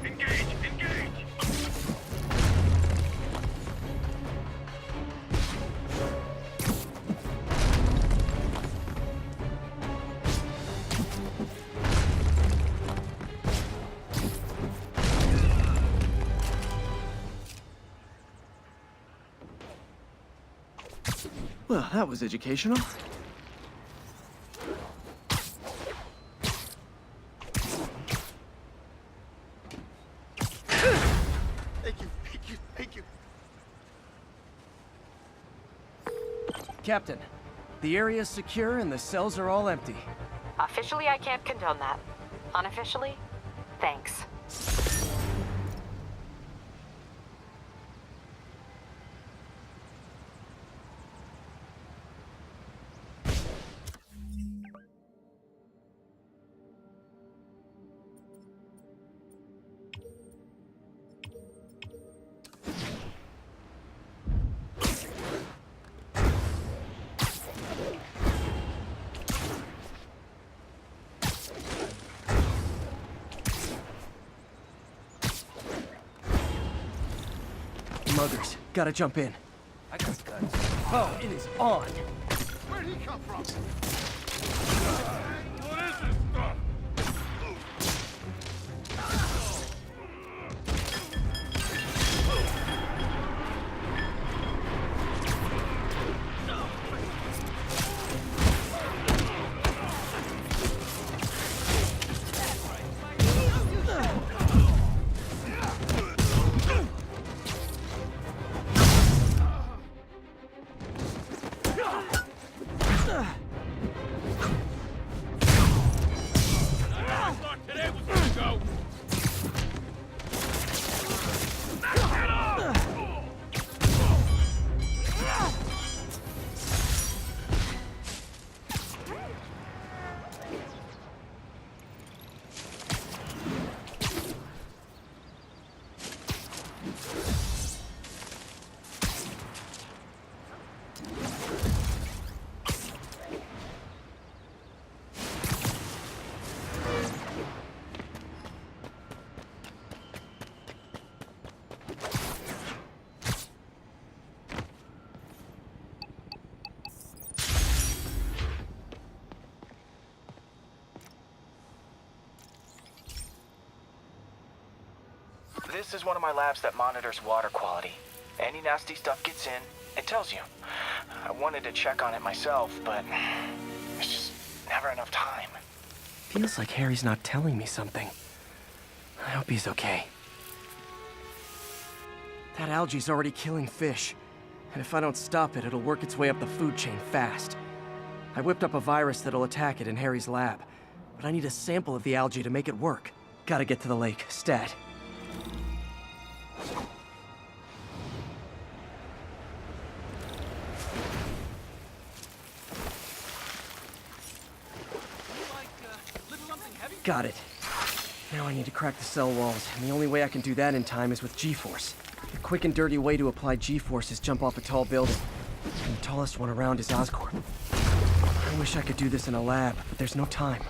Engage! Engage! Well, that was educational. Captain, the area is secure and the cells are all empty. Officially, I can't condone that. Unofficially, thanks. Muggers, gotta jump in. I got guns. Oh, it is on. Where'd he come from? What is this stuff? This is one of my labs that monitors water quality. Any nasty stuff gets in, it tells you. I wanted to check on it myself, but there's just never enough time. Feels like Harry's not telling me something. I hope he's okay. That algae's already killing fish. And if I don't stop it, it'll work its way up the food chain fast. I whipped up a virus that'll attack it in Harry's lab. But I need a sample of the algae to make it work. Gotta get to the lake, stat. Got it. Now I need to crack the cell walls, and the only way I can do that in time is with G-force. The quick and dirty way to apply G-force is jump off a tall building. And the tallest one around is Oscorp. I wish I could do this in a lab, but there's no time.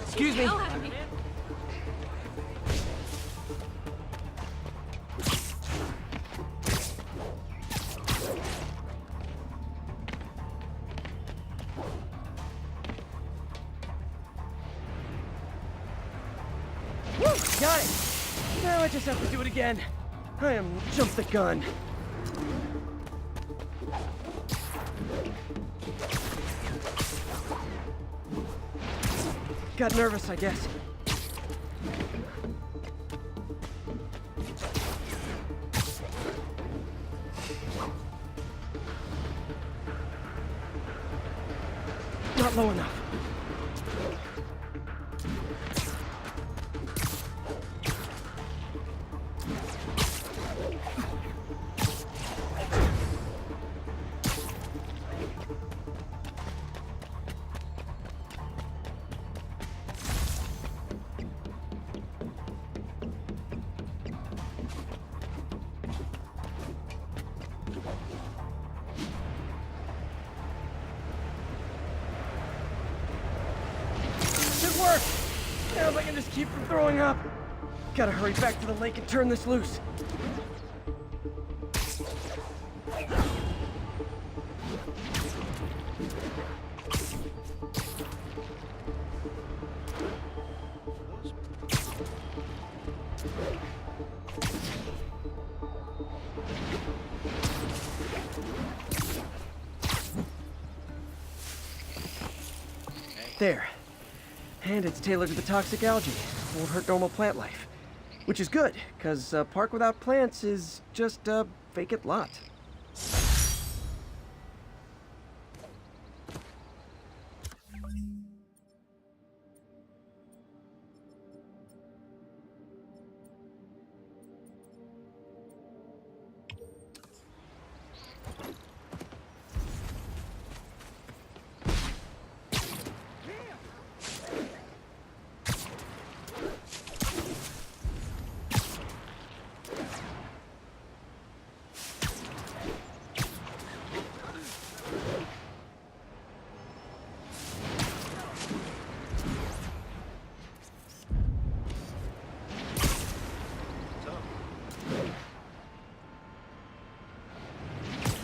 Excuse me. Got it! Now I just have to do it again. I am jump the gun. Got nervous, I guess. Not low enough. Now if I can just keep from throwing up. Gotta hurry back to the lake and turn this loose. there. And it's tailored to the toxic algae. Won't hurt normal plant life. Which is good, because a park without plants is just a vacant lot.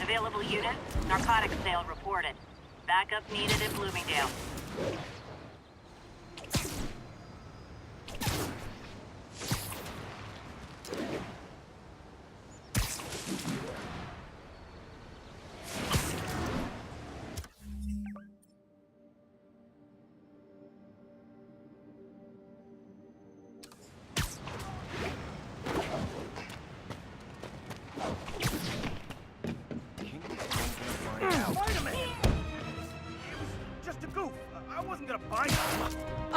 Available unit, narcotics sale reported. Backup needed in Bloomingdale.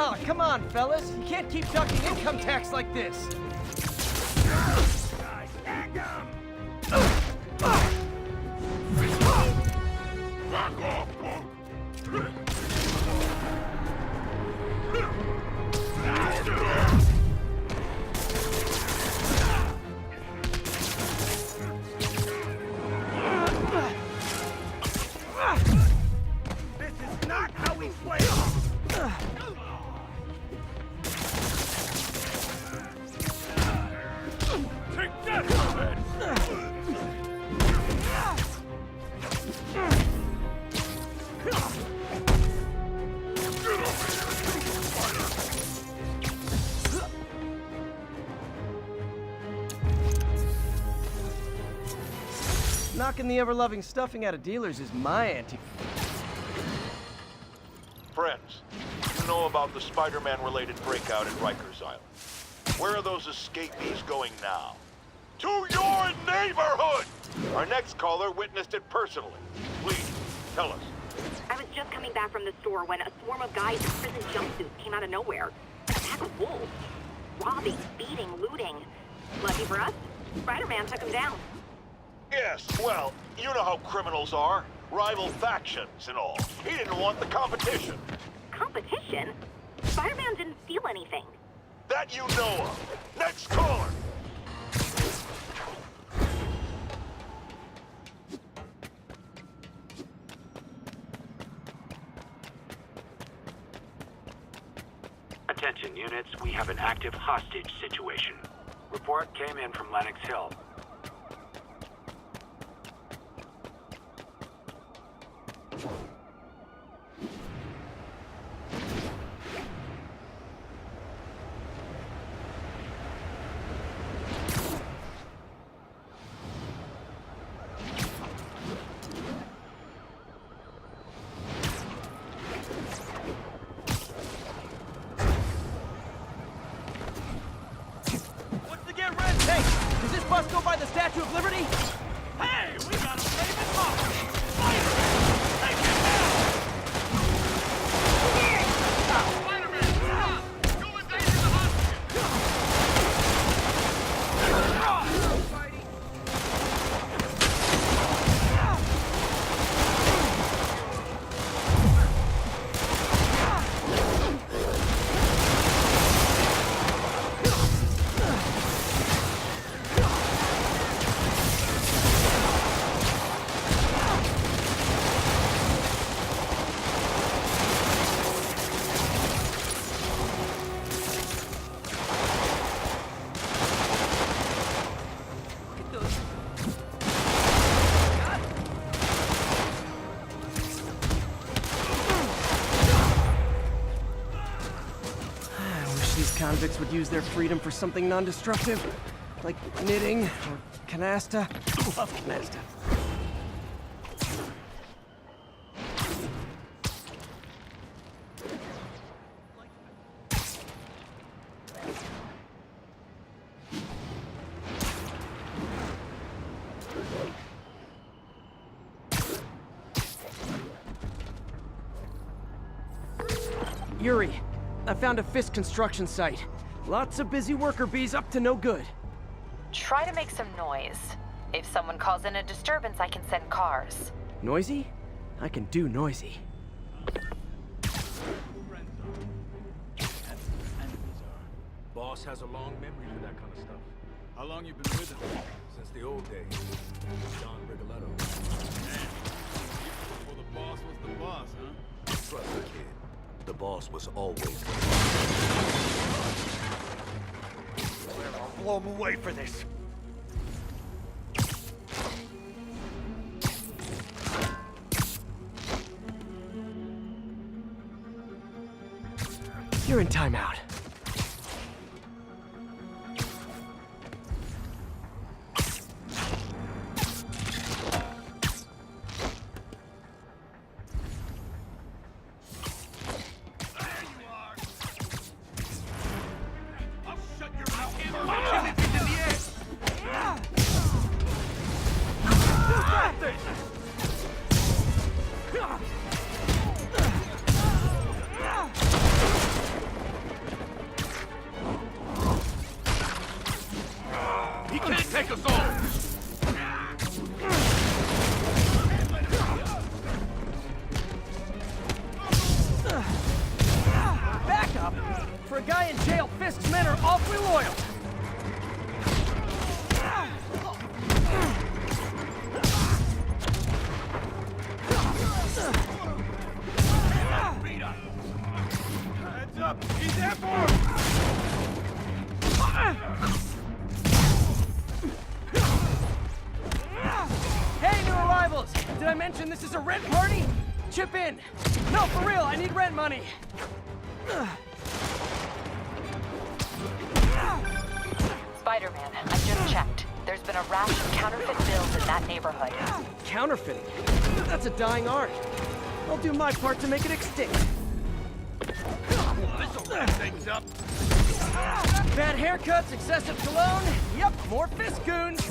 Oh, come on, fellas. You can't keep ducking income tax like this. This is not how we play. Take that, Knocking the ever-loving stuffing out of dealers is my anti... Friends, you know about the Spider-Man-related breakout at Rikers Island. Where are those escapees going now? To your neighborhood! Our next caller witnessed it personally. Please, tell us. I was just coming back from the store when a swarm of guys in prison jumpsuits came out of nowhere. A pack of wolves. Robbing, beating, looting. Lucky for us, Spider-Man took them down. Yes, well, you know how criminals are. Rival factions and all. He didn't want the competition. Competition? Spider-Man didn't steal anything. That you know of. Next caller! Attention units, we have an active hostage situation. Report came in from Lenox Hill. Hey, does this bus go by the Statue of Liberty? Hey, we got a famous boss! Spider-Man! Take him down! Spider-Man, stop! You'll endanger the hostages! Convicts would use their freedom for something non-destructive, like knitting or canasta. Love canasta. Yuri, I found a Fisk construction site. Lots of busy worker bees up to no good. Try to make some noise. If someone calls in a disturbance, I can send cars. Noisy? I can do noisy. Boss has a long memory for that kind of stuff. How long you been with him? Since the old days. John Rigoletto. Man, well, the boss was the boss, huh? Trust me, kid. The boss was always. I'll blow him away for this. You're in timeout. He can't take us all! Back up! For a guy in jail, Fisk's men are awfully loyal. Heads up! He's there for him! Hey, new arrivals! Did I mention this is a rent party? Chip in! No, for real, I need rent money! Spider-Man, I just checked. There's been a rash of counterfeit bills in that neighborhood. Counterfeiting? That's a dying art. I'll do my part to make it extinct. This'll wrap things up. Bad haircuts, excessive cologne. Yep, more Fisk goons.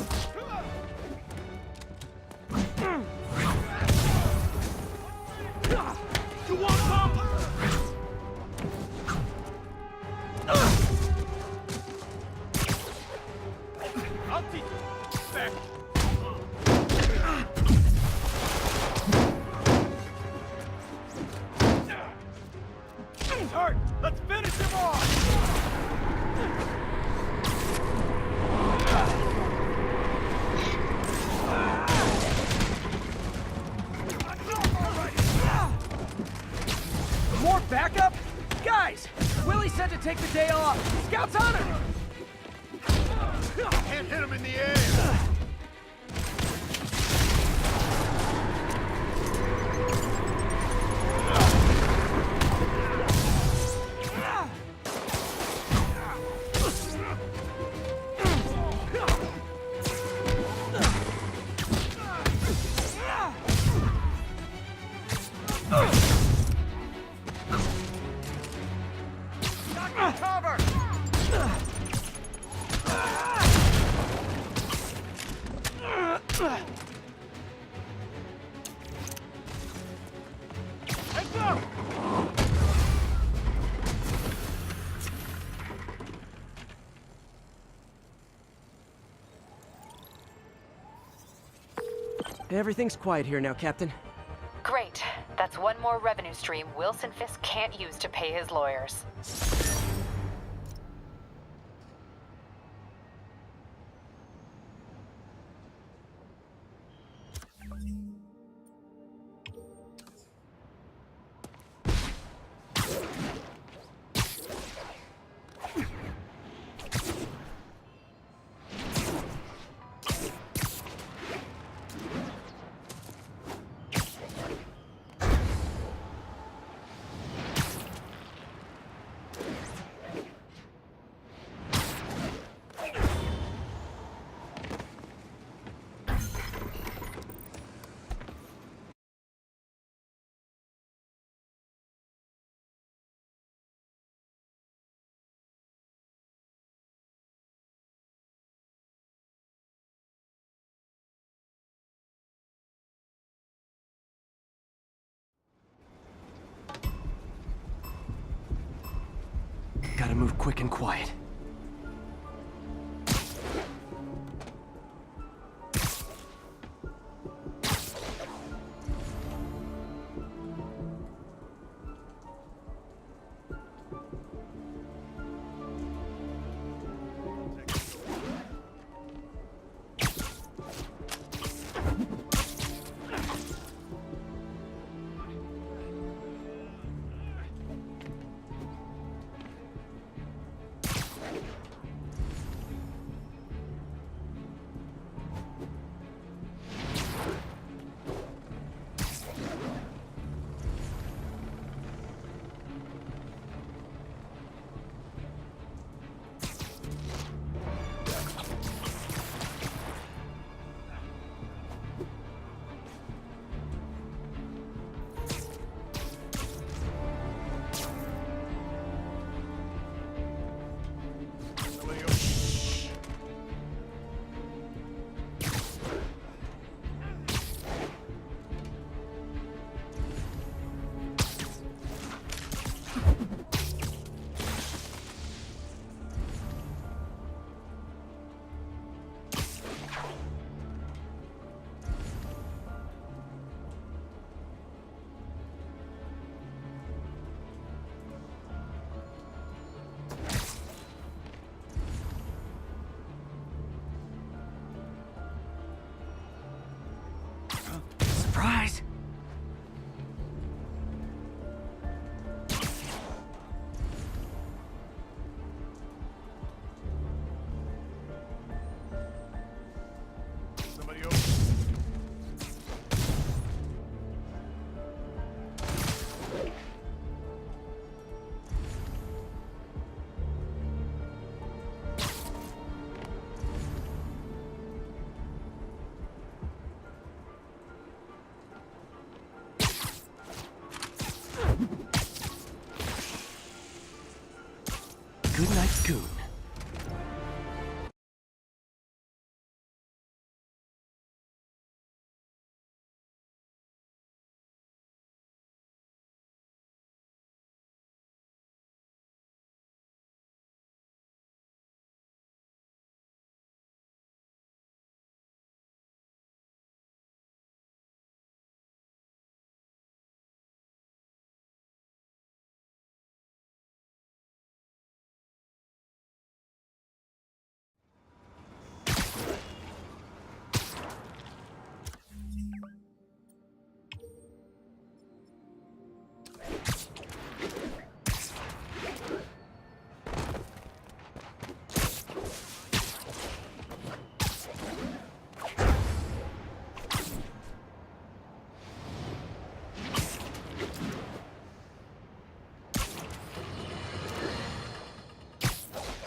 You want some? I'll teach you. Back. He's hurt. Let's finish him off. More backup? Guys, Willie said to take the day off. Scout's on him. Can't hit him in the air. Cover! Heads up! Everything's quiet here now, Captain. Great. That's one more revenue stream Wilson Fisk can't use to pay his lawyers. move quick and quiet. Surprise! Somebody over. Good night, Goon.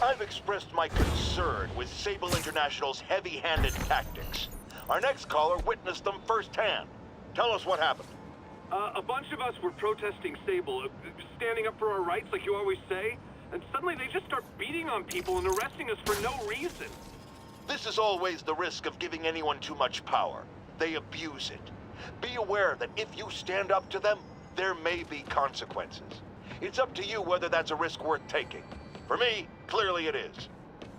I've expressed my concern with Sable International's heavy-handed tactics. Our next caller witnessed them firsthand. Tell us what happened. A bunch of us were protesting Sable, standing up for our rights like you always say, and suddenly they just start beating on people and arresting us for no reason. This is always the risk of giving anyone too much power. They abuse it. Be aware that if you stand up to them, there may be consequences. It's up to you whether that's a risk worth taking. For me, clearly it is.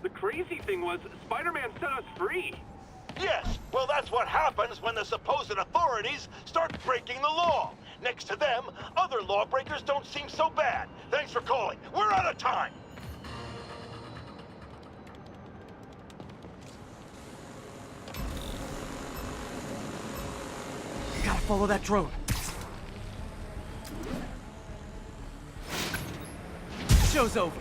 The crazy thing was, Spider-Man set us free. Yes, well that's what happens when the supposed authorities start breaking the law. Next to them, other lawbreakers don't seem so bad. Thanks for calling. We're out of time. Gotta follow that drone. Show's over.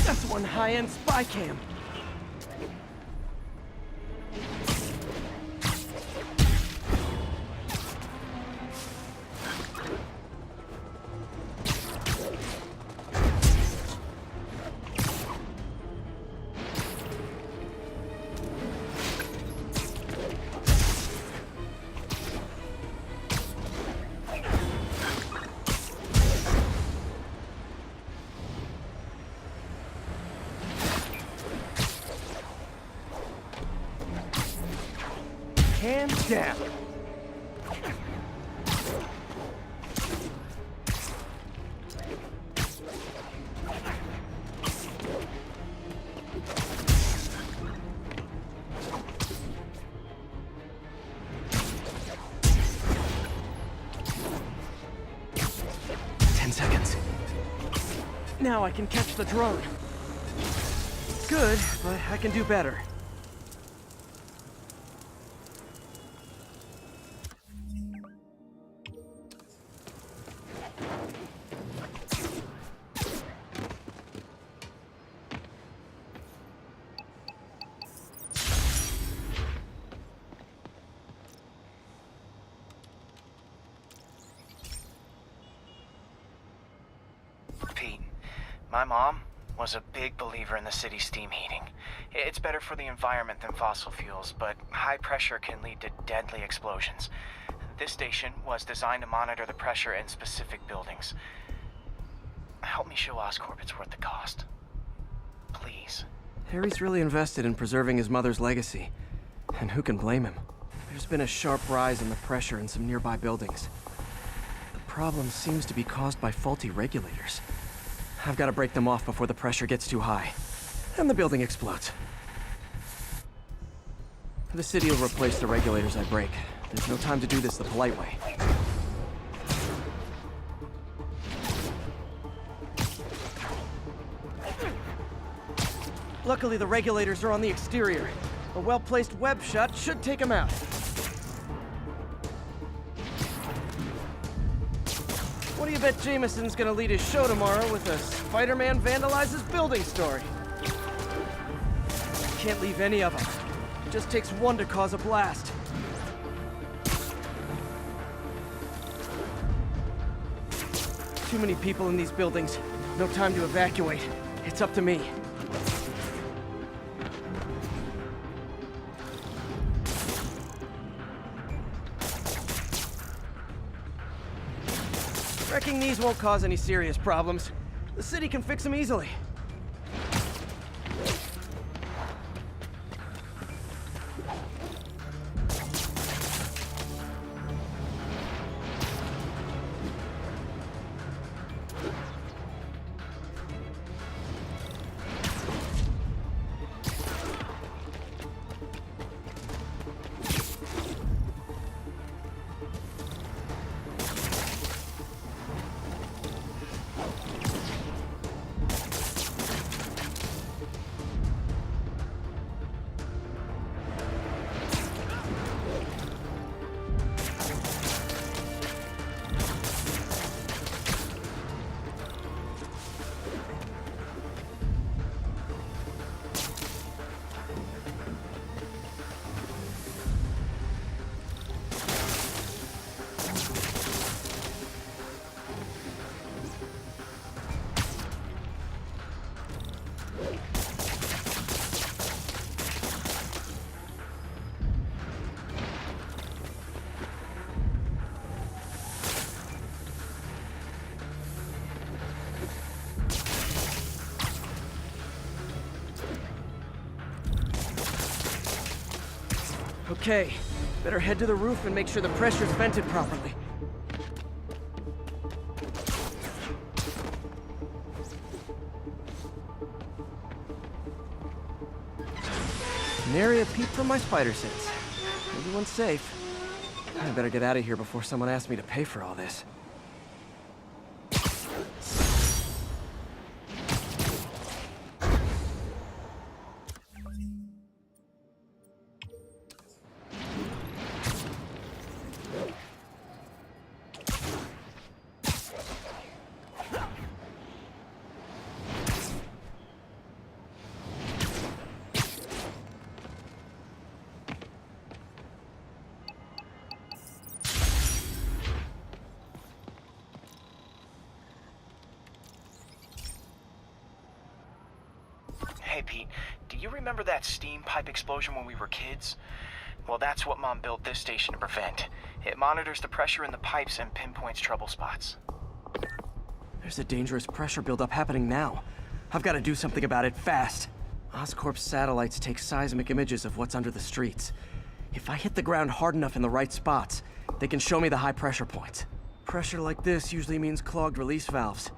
That's one high-end spy cam. Hands down. Now I can catch the drone. Good, but I can do better. Pete, my mom was a big believer in the city's steam heating. It's better for the environment than fossil fuels, but high pressure can lead to deadly explosions. This station was designed to monitor the pressure in specific buildings. Help me show Oscorp it's worth the cost. Please. Harry's really invested in preserving his mother's legacy. And who can blame him? There's been a sharp rise in the pressure in some nearby buildings. The problem seems to be caused by faulty regulators. I've got to break them off before the pressure gets too high. And the building explodes. The city will replace the regulators I break. There's no time to do this the polite way. Luckily, the regulators are on the exterior. A well-placed web shot should take them out. What do you bet Jameson's gonna lead his show tomorrow with a Spider-Man vandalizes building story? Can't leave any of them. It just takes one to cause a blast. Too many people in these buildings. No time to evacuate. It's up to me. Wrecking these won't cause any serious problems. The city can fix them easily. Okay, better head to the roof and make sure the pressure's vented properly. Nary a peep from my spider sense. Everyone's safe. I better get out of here before someone asks me to pay for all this. Hey, Pete, do you remember that steam pipe explosion when we were kids? Well, that's what Mom built this station to prevent. It monitors the pressure in the pipes and pinpoints trouble spots. There's a dangerous pressure buildup happening now. I've got to do something about it fast. Oscorp's satellites take seismic images of what's under the streets. If I hit the ground hard enough in the right spots, they can show me the high pressure points. Pressure like this usually means clogged release valves.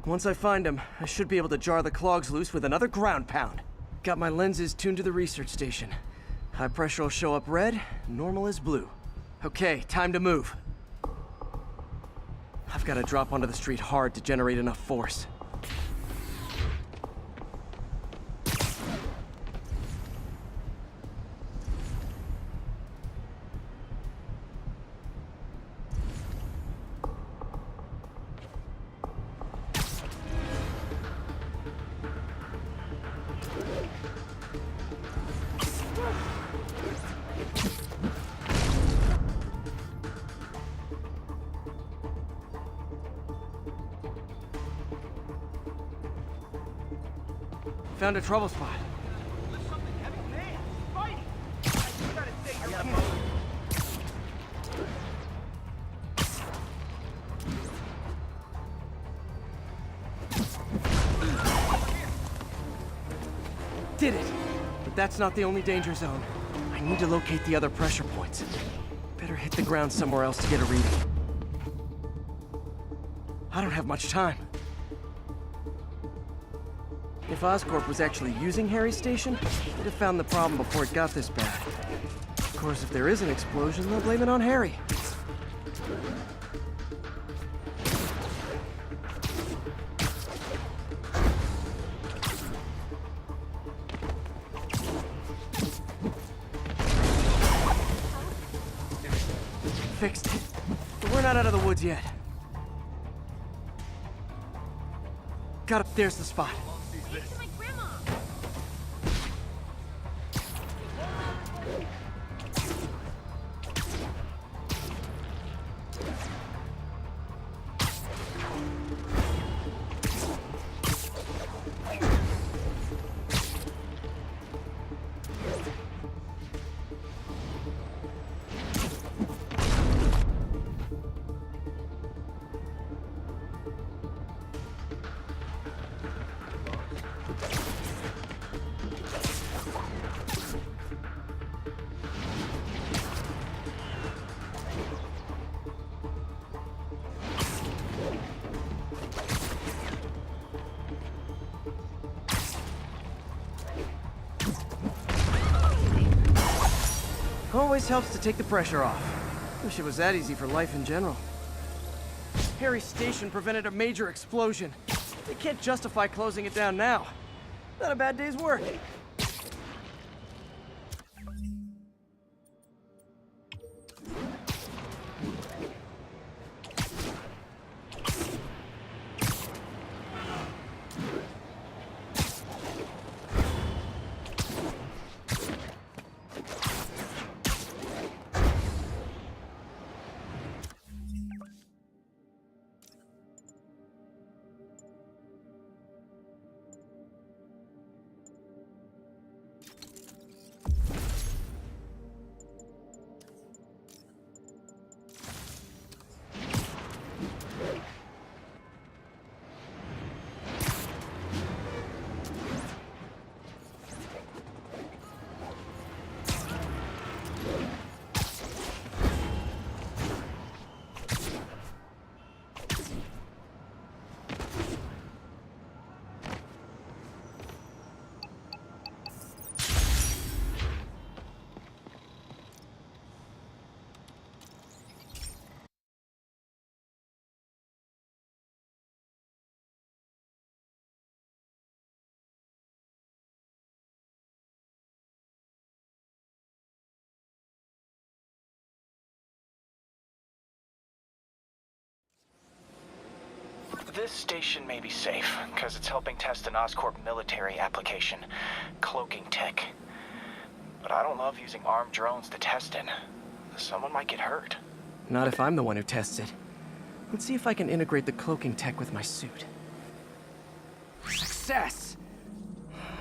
Once I find them, I should be able to jar the clogs loose with another ground pound. Got my lenses tuned to the research station. High pressure will show up red, normal is blue. Okay, time to move. I've got to drop onto the street hard to generate enough force. Found a trouble spot. Did it! But that's not the only danger zone. I need to locate the other pressure points. Better hit the ground somewhere else to get a reading. I don't have much time. If Oscorp was actually using Harry's station, they'd have found the problem before it got this bad. Of course, if there is an explosion, they'll blame it on Harry. Fixed it. But we're not out of the woods yet. Got it. There's the spot. Always helps to take the pressure off. Wish it was that easy for life in general. Harry's station prevented a major explosion. They can't justify closing it down now. Not a bad day's work. This station may be safe, because it's helping test an Oscorp military application, cloaking tech. But I don't love using armed drones to test it. Someone might get hurt. Not if I'm the one who tests it. Let's see if I can integrate the cloaking tech with my suit. Success!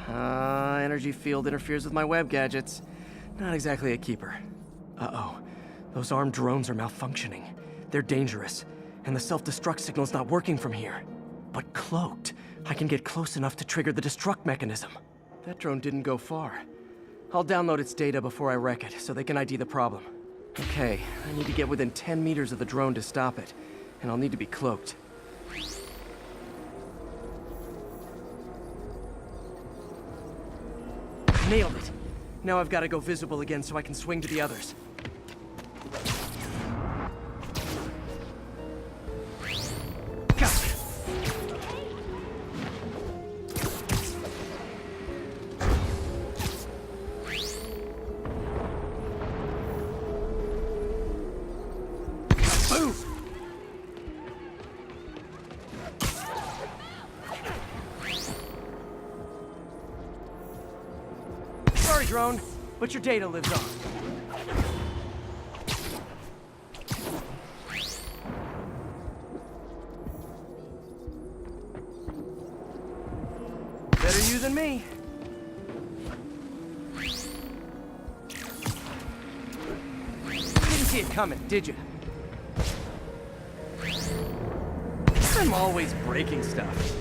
Energy field interferes with my web gadgets. Not exactly a keeper. Uh-oh. Those armed drones are malfunctioning. They're dangerous. And the self-destruct signal's not working from here. But cloaked, I can get close enough to trigger the destruct mechanism. That drone didn't go far. I'll download its data before I wreck it, so they can ID the problem. Okay, I need to get within 10 meters of the drone to stop it, and I'll need to be cloaked. Nailed it! Now I've got to go visible again so I can swing to the others. Gotcha! Boom! Sorry, drone, but your data lives on. Better you than me. Didn't see it coming, did you? I'm always breaking stuff.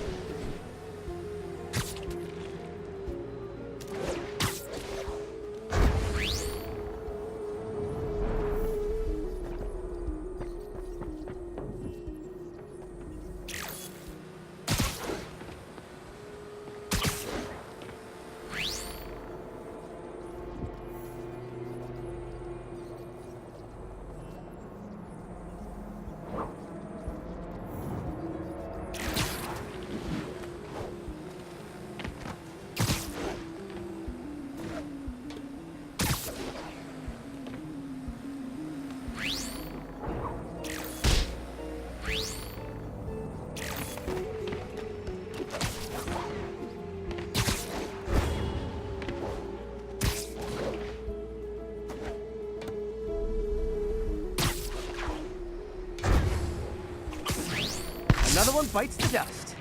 Another one bites the dust.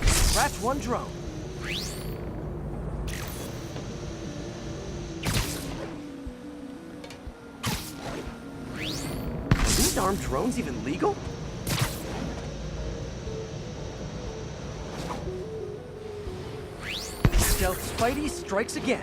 Scratch one drone. Are these armed drones even legal? Stealth Spidey strikes again.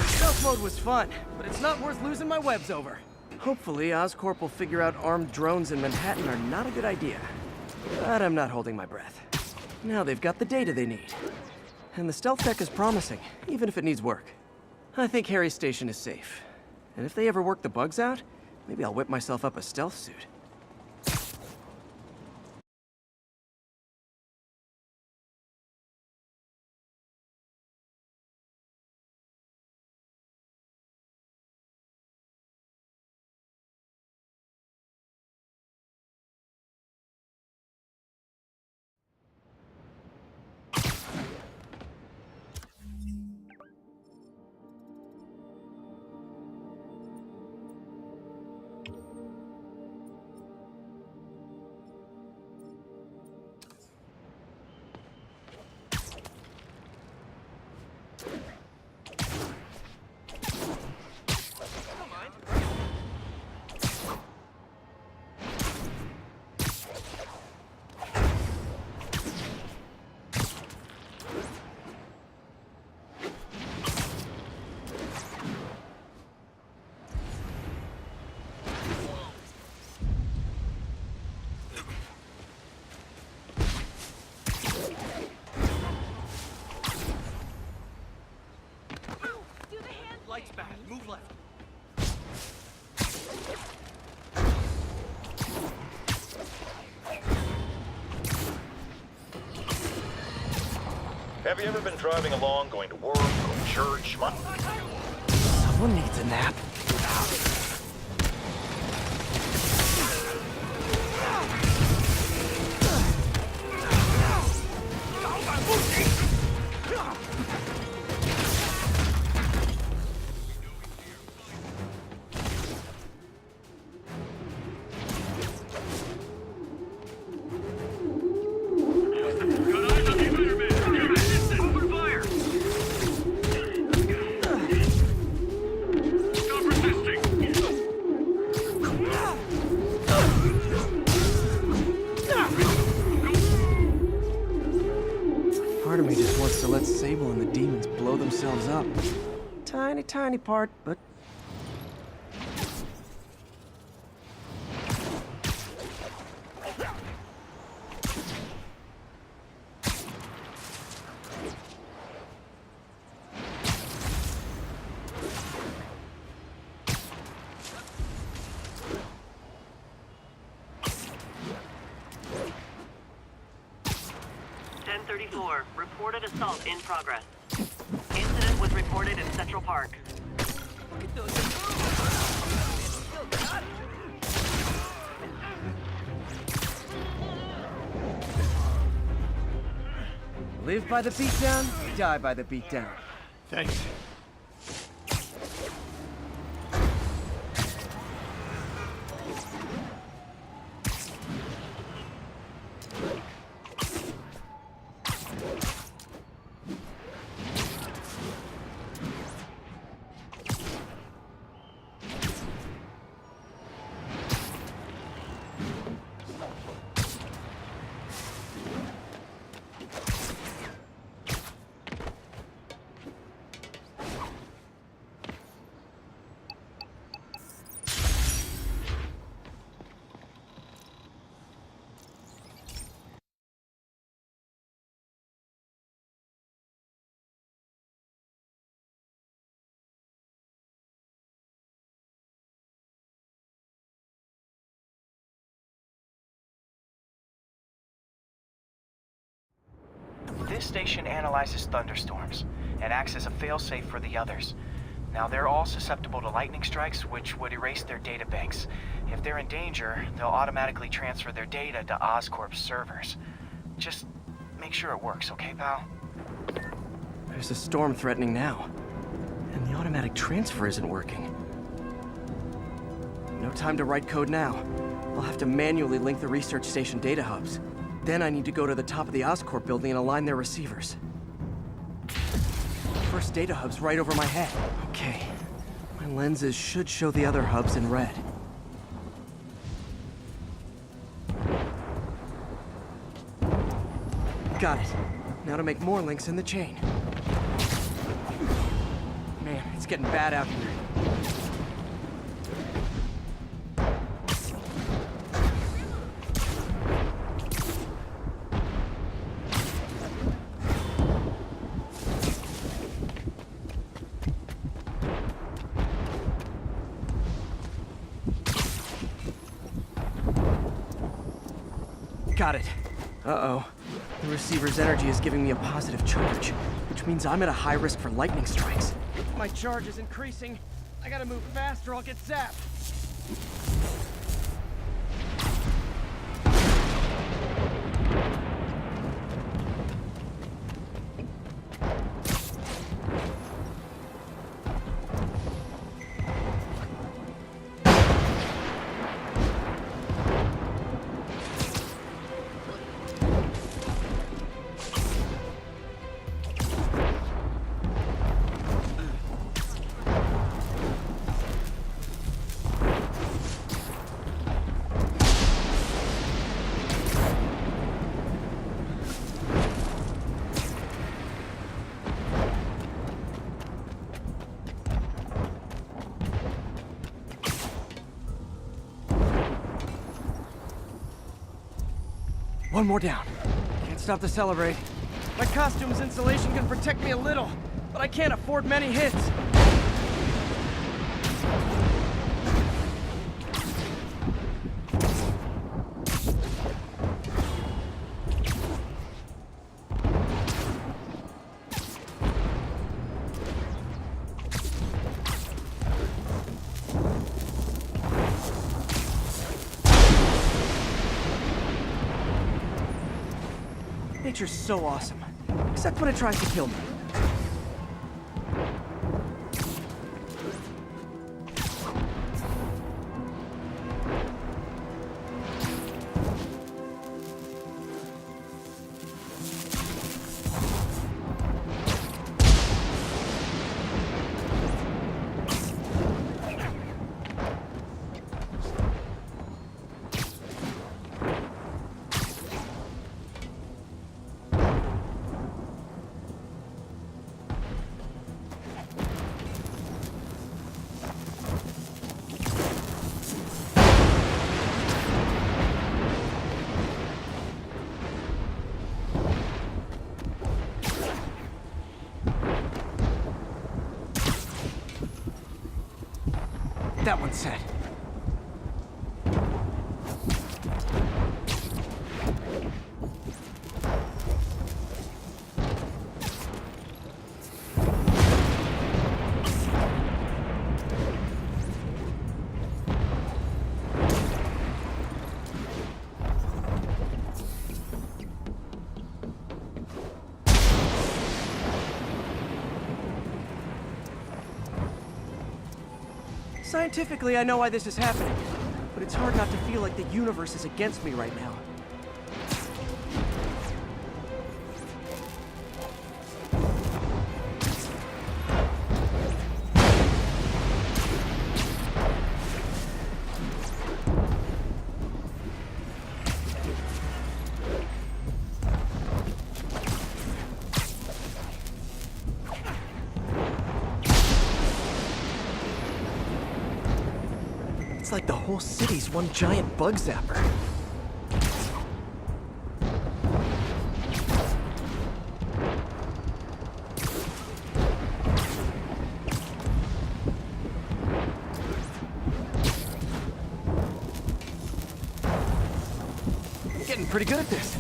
Stealth mode was fun, but it's not worth losing my webs over. Hopefully, Oscorp will figure out armed drones in Manhattan are not a good idea. But I'm not holding my breath. Now they've got the data they need. And the stealth tech is promising, even if it needs work. I think Harry's station is safe. And if they ever work the bugs out, maybe I'll whip myself up a stealth suit. Lights back. Move left. Have you ever been driving along, going to work or church? Someone needs a nap. Good eyes on you. of me just wants to let Sable and the demons blow themselves up. Tiny, tiny part, but... Reported assault in progress. Incident was reported in Central Park. Live by the beatdown, die by the beatdown. Thanks. This station analyzes thunderstorms and acts as a failsafe for the others. Now, they're all susceptible to lightning strikes, which would erase their databanks. If they're in danger, they'll automatically transfer their data to Oscorp's servers. Just make sure it works, okay, pal? There's a storm threatening now, and the automatic transfer isn't working. No time to write code now. I'll have to manually link the research station data hubs. Then I need to go to the top of the Oscorp building and align their receivers. First data hub's right over my head. Okay. My lenses should show the other hubs in red. Got it. Now to make more links in the chain. Man, it's getting bad out here. Got it. Uh-oh. The receiver's energy is giving me a positive charge, which means I'm at a high risk for lightning strikes. My charge is increasing. I gotta move fast or I'll get zapped. One more down. Can't stop to celebrate. My costume's insulation can protect me a little, but I can't afford many hits. Nature's so awesome, except when it tries to kill me. That one's set. Scientifically, I know why this is happening, but it's hard not to feel like the universe is against me right now. It's like the whole city's one giant bug zapper. I'm getting pretty good at this.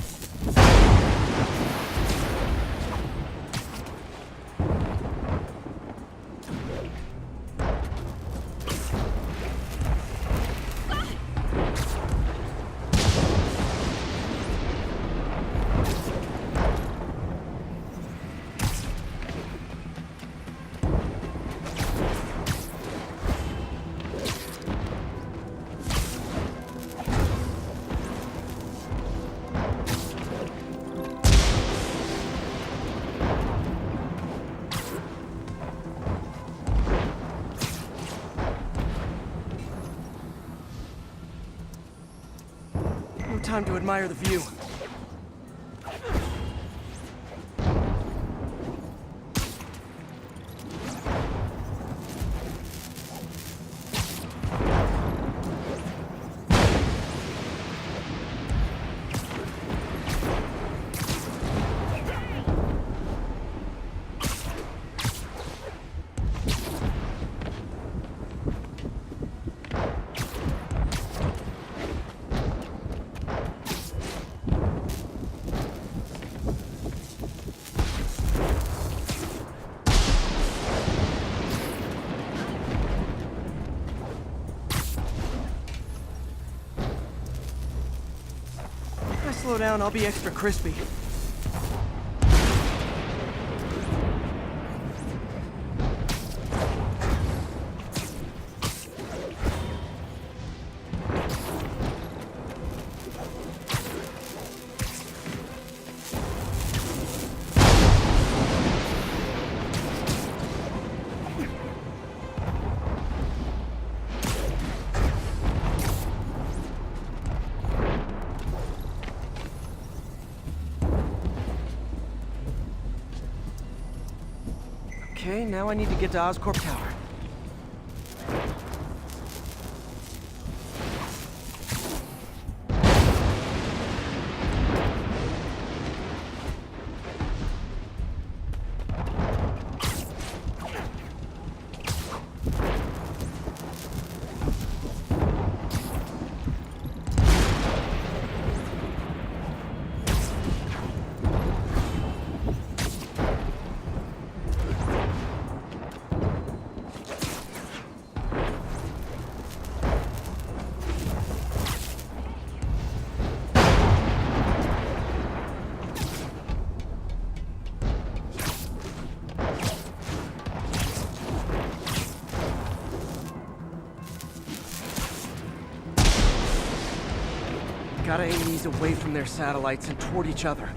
No time to admire the view. If I slow down, I'll be extra crispy. Okay, now I need to get to Oscorp Tower. Gotta aim these away from their satellites and toward each other.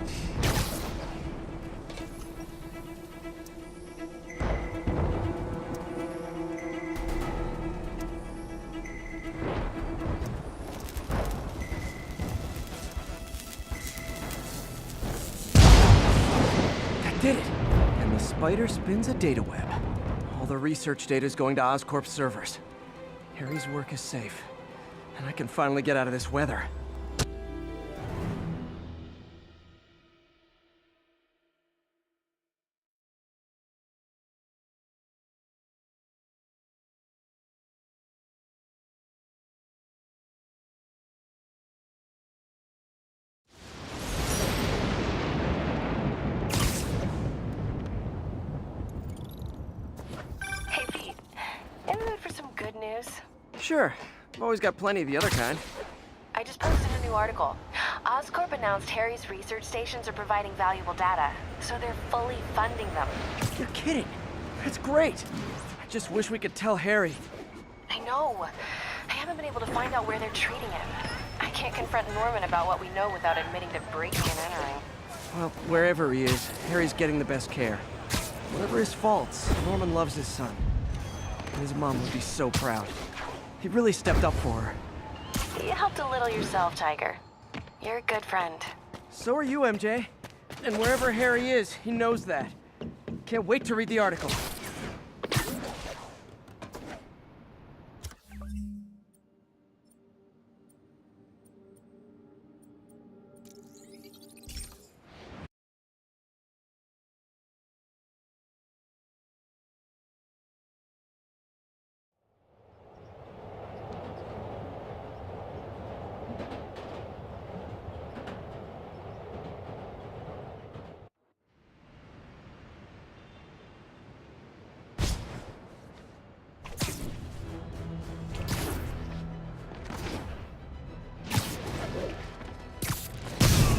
That did it! And the spider spins a data web. All the research data is going to Oscorp's servers. Harry's work is safe, and I can finally get out of this weather. Sure. I've always got plenty of the other kind. I just posted a new article. Oscorp announced Harry's research stations are providing valuable data, so they're fully funding them. You're kidding. That's great. I just wish we could tell Harry. I know. I haven't been able to find out where they're treating him. I can't confront Norman about what we know without admitting to breaking and entering. Well, wherever he is, Harry's getting the best care. Whatever his faults, Norman loves his son. And his mom would be so proud. He really stepped up for her. You helped a little yourself, Tiger. You're a good friend. So are you, MJ. And wherever Harry is, he knows that. Can't wait to read the article.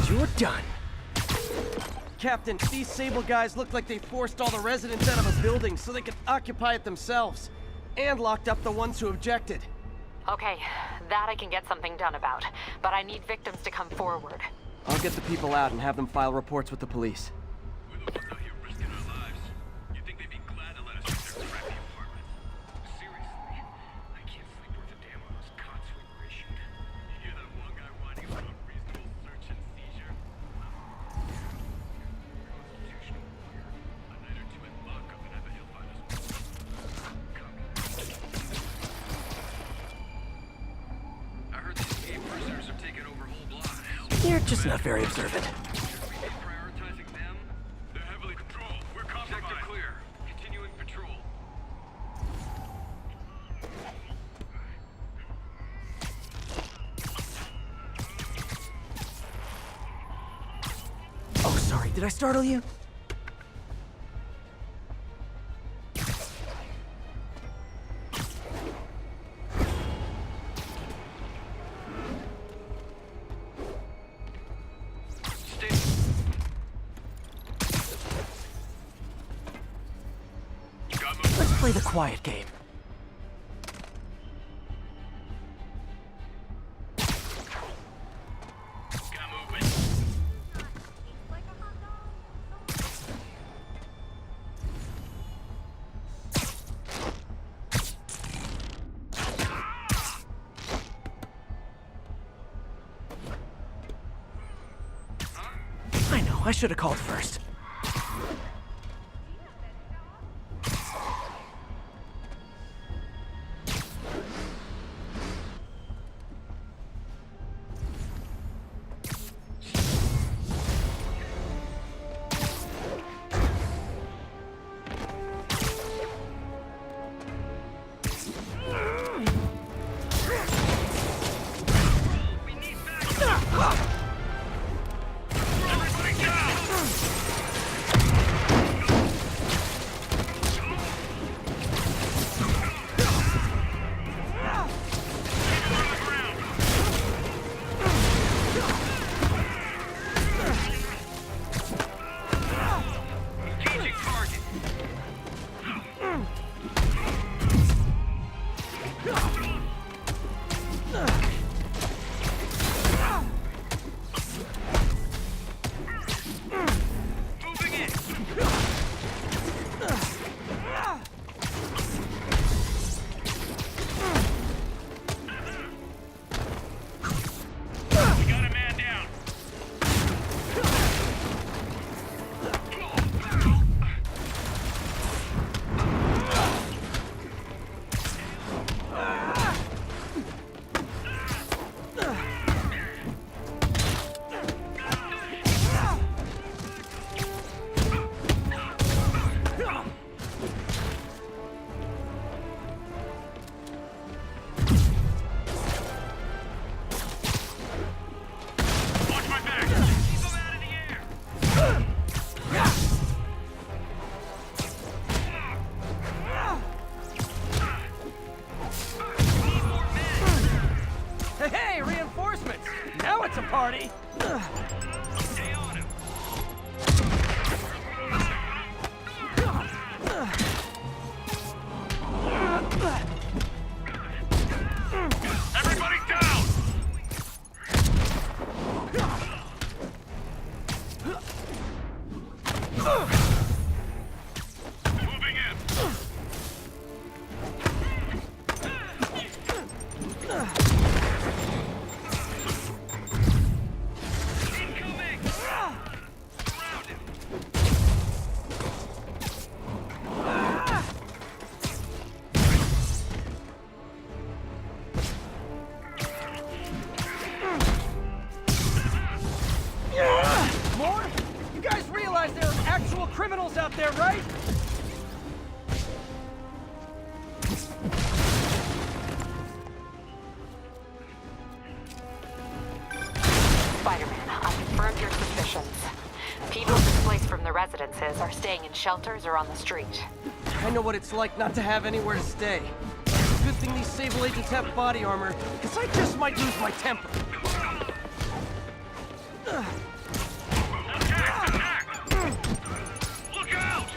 You're done. Captain, these Sable guys look like they forced all the residents out of a building so they could occupy it themselves. And locked up the ones who objected. Okay, that I can get something done about. But I need victims to come forward. I'll get the people out and have them file reports with the police. We're the ones out here risking our lives. You think they'd be glad to let us use their crappy apartments? Seriously, I can't sleep worth a damn on those cots we were issued. You hear that one guy whining about unreasonable search and seizure? Constitutional lawyer. A night or two in lockup and I bet he'll find us. I heard these gay prisoners are taking over whole blocks. You're just not very observant. Prioritizing them? They're heavily controlled. We're compromised. Sector clear. Continuing patrol. Oh, sorry. Did I startle you? Let's play the quiet game. I know, I should have called first. Moving in. Incoming! Surrounded! More? You guys realize there are actual criminals out there, right? Spider-Man, I confirmed your suspicions. People displaced from the residences are staying in shelters or on the street. I know what it's like not to have anywhere to stay. Good thing these Sable agents have body armor, because I just might lose my temper. Look out!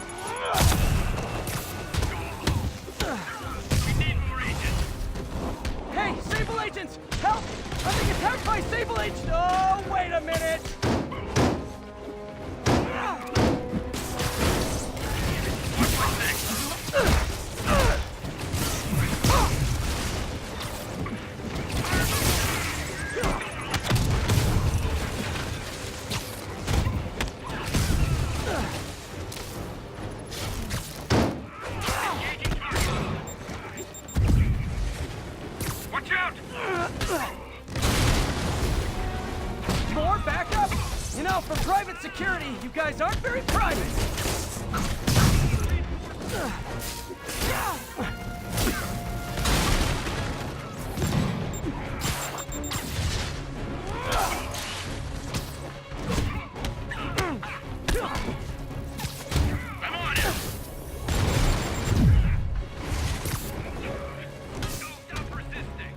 We need more agents. Hey, Sable agents! Help! I'm being attacked by Sable agents! Oh, wait a minute! Watch out! More backup? You know, for private security, you guys aren't very private. I'm on it! Stop resisting!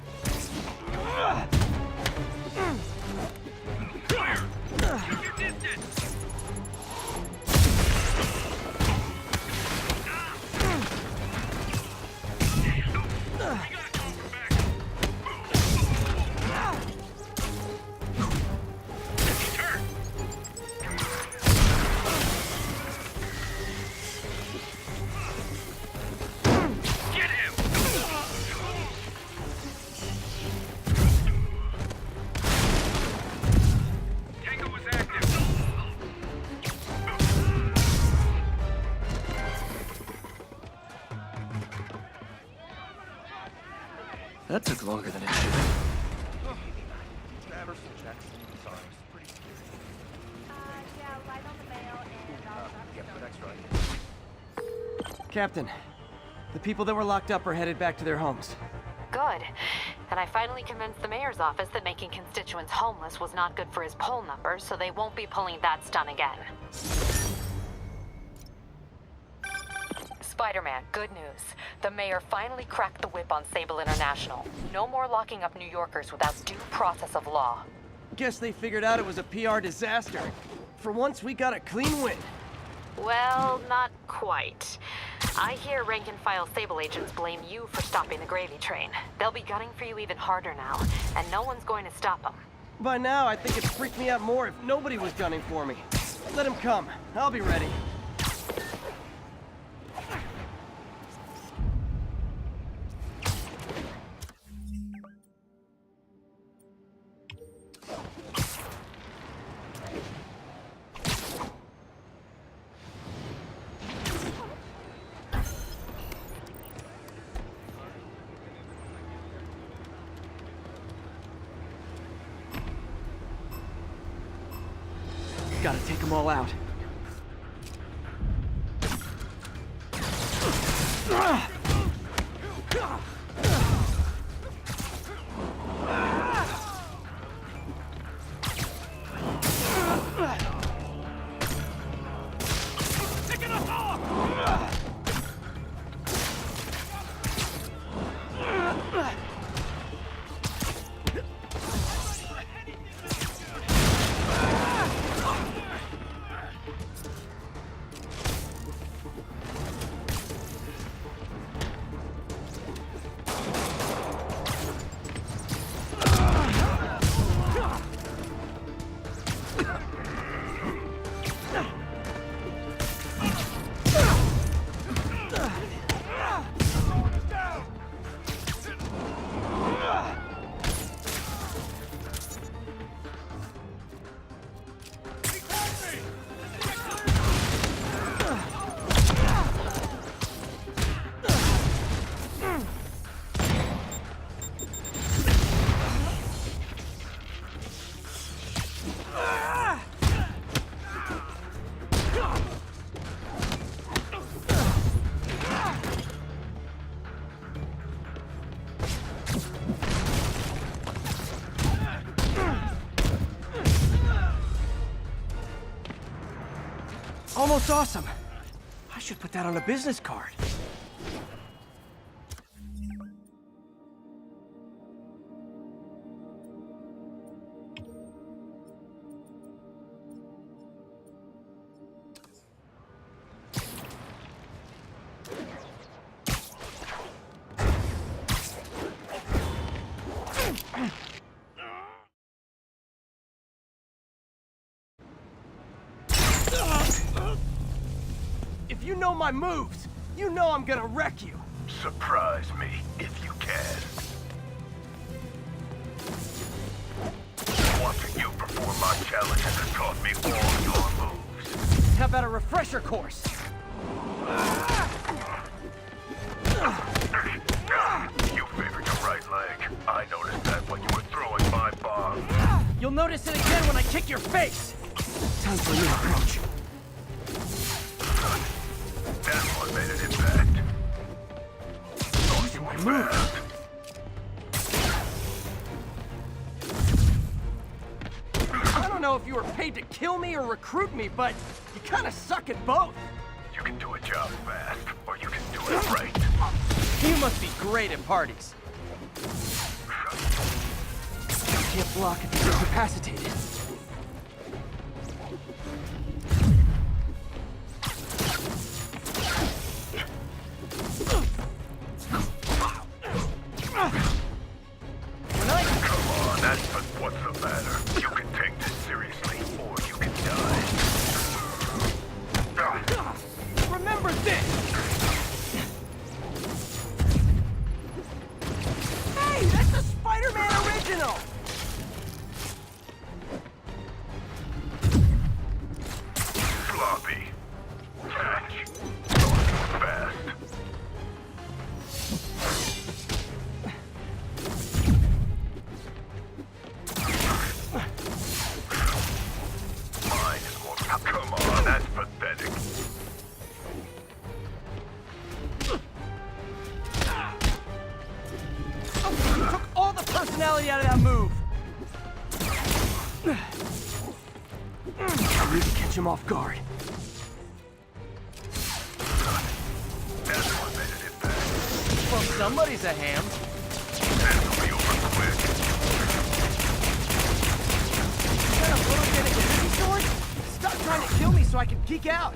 Fire! Keep your distance! Get him! Tango is active. That took longer than it should. Captain, the people that were locked up are headed back to their homes. Good. And I finally convinced the mayor's office that making constituents homeless was not good for his poll numbers, so they won't be pulling that stunt again. Spider-Man, good news. The mayor finally cracked the whip on Sable International. No more locking up New Yorkers without due process of law. Guess they figured out it was a PR disaster. For once, we got a clean win. Well, not quite. I hear rank-and-file Sable agents blame you for stopping the gravy train. They'll be gunning for you even harder now, and no one's going to stop them. By now, I think it'd freak me out more if nobody was gunning for me. Let him come. I'll be ready. Gotta take them all out. Almost awesome. I should put that on a business card. If you know my moves, you know I'm gonna wreck you. Surprise me, if you can. Watching you perform my challenges has taught me all your moves. How about a refresher course? You favored your right leg. I noticed that when you were throwing my bomb. You'll notice it again when I kick your face. Time for a new approach. That one made an impact. Those are my moves. I don't know if you were paid to kill me or recruit me, but you kind of suck at both. You can do a job fast, or you can do it right. You must be great at parties. You can't block if you're incapacitated. Come on, that's but what's the matter? You can take this seriously, or you can die. Remember this! Hey, that's a Spider-Man original! Sloppy. Catch. Fast. Mine is more. Come on, that's pathetic. You took all the personality out of that move! I need to catch him off guard. That's what made an impact. Well, somebody's a ham. That'll be over quick. You got a little bit of energy sword? Stop trying to kill me so I can geek out.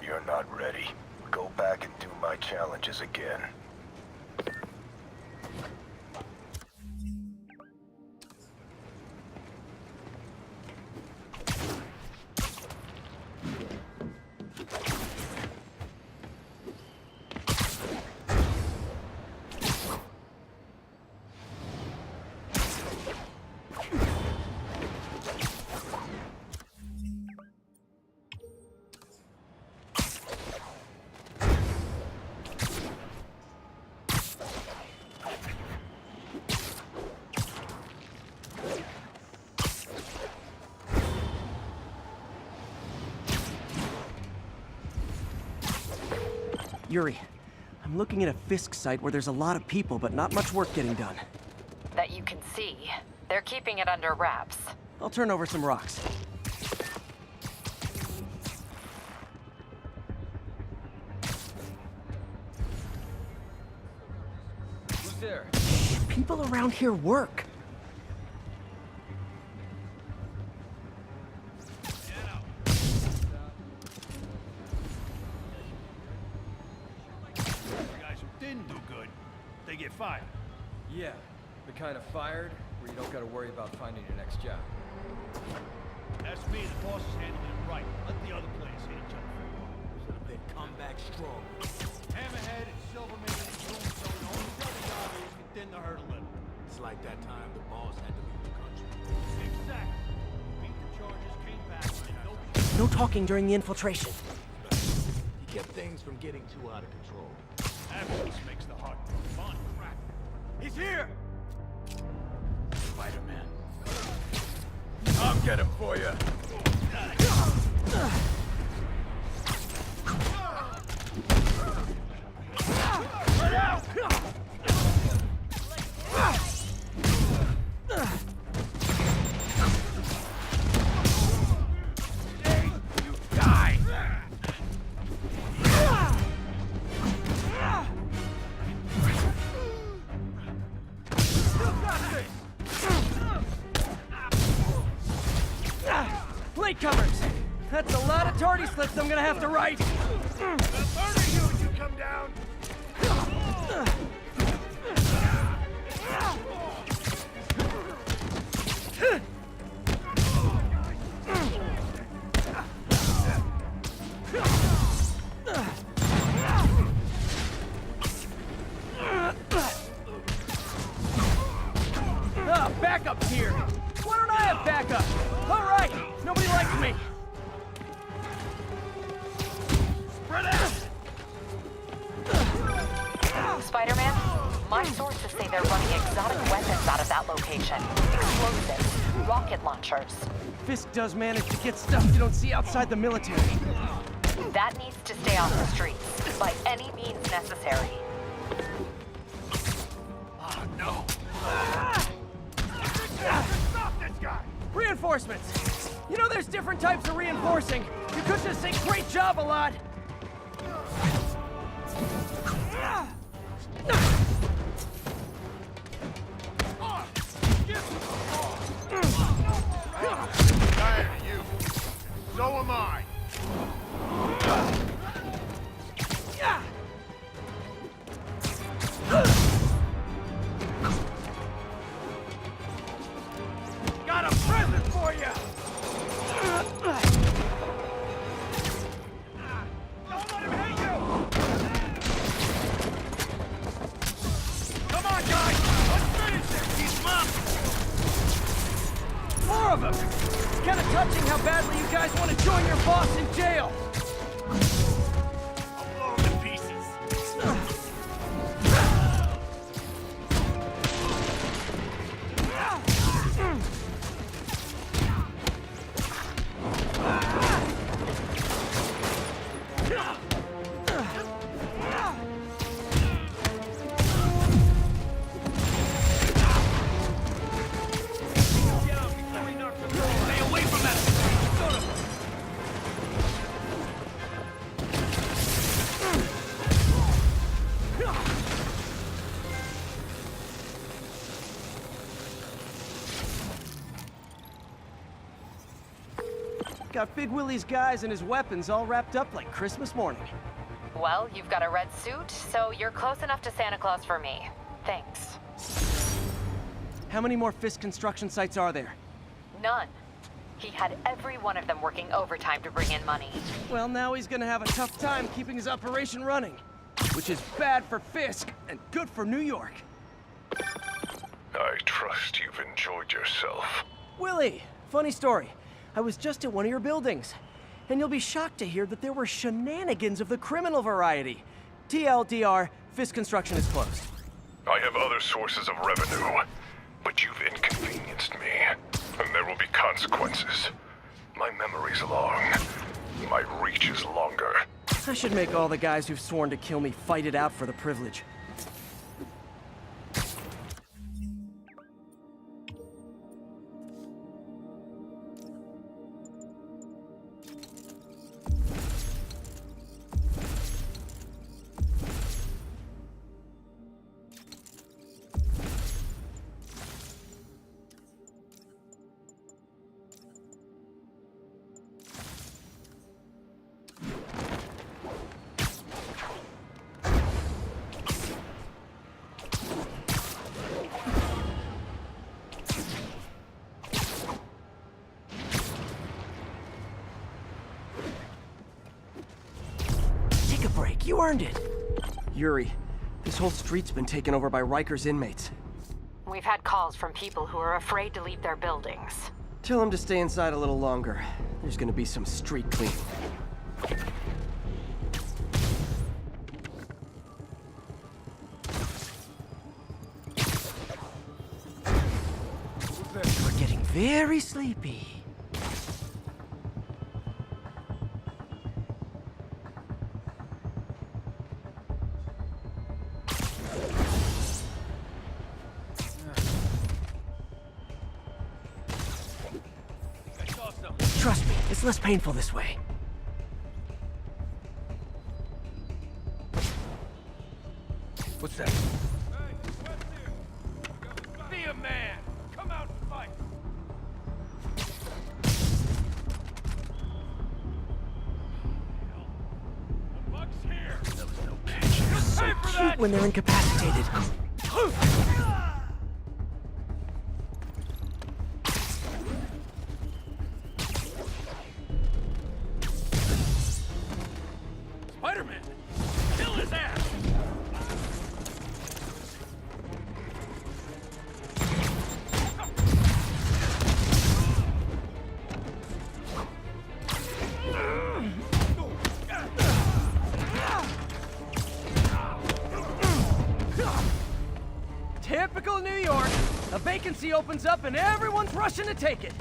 You're not ready. Go back and do my challenges again. Yuri, I'm looking at a Fisk site where there's a lot of people, but not much work getting done. That you can see. They're keeping it under wraps. I'll turn over some rocks. Who's there? People around here work. Get fired. Yeah, the kind of fired where you don't gotta worry about finding your next job. That's me. The boss is handling it right. Let the other players hit each other for a while. So that they come back strong. Hammerhead and Silverman and Tombstone, only the other guy who can thin the herd a little. It's like that time the boss had to leave the country. Exactly. Beat the charges, came back, and nobody... No talking during the infiltration. He kept things from getting too out of control. Absence makes the heart grow fun. He's here! Spider-Man. get him for you. Latecomers! That's a lot of tardy slips I'm gonna have to write! I'll murder you when you come down! Backup's here! Why don't I have backup? Alright! Nobody likes me! Spread out! Spider-Man, my sources say they're running exotic weapons out of that location. Explosives, rocket launchers. Fisk does manage to get stuff you don't see outside the military. That needs to stay off the streets, by any means necessary. Oh, no. Stop this guy! Reinforcements! You know there's different types of reinforcing. You could just say great job a lot. Tired of you. So am I. Got a present for you! Don't let him hit you! Come on, guys! Let's finish this! He's mopped! More of them! It's kind of touching how badly you guys want to join your boss in jail! I'll blow him to pieces. Stay away from that! Got Big Willie's guys and his weapons all wrapped up like Christmas morning. Well, you've got a red suit, so you're close enough to Santa Claus for me. Thanks. How many more Fisk construction sites are there? None. He had every one of them working overtime to bring in money. Well, now he's gonna have a tough time keeping his operation running. Which is bad for Fisk and good for New York. I trust you've enjoyed yourself. Willie, funny story. I was just at one of your buildings. And you'll be shocked to hear that there were shenanigans of the criminal variety. TLDR, Fisk Construction is closed. I have other sources of revenue, but you've inconvenienced me, and there will be consequences. My memory's long. My reach is longer. I should make all the guys who've sworn to kill me fight it out for the privilege. Take a break, you earned it. Yuri, this whole street's been taken over by Riker's inmates. We've had calls from people who are afraid to leave their buildings. Tell them to stay inside a little longer. There's gonna be some street cleaning. We're getting very sleepy. Trust me, it's less painful this way. What's that? Be a man! Come out and fight! The bug's here! So cute when they're incapacitated. Spider-Man! Kill his ass! Typical New York. A vacancy opens up and everyone's rushing to take it.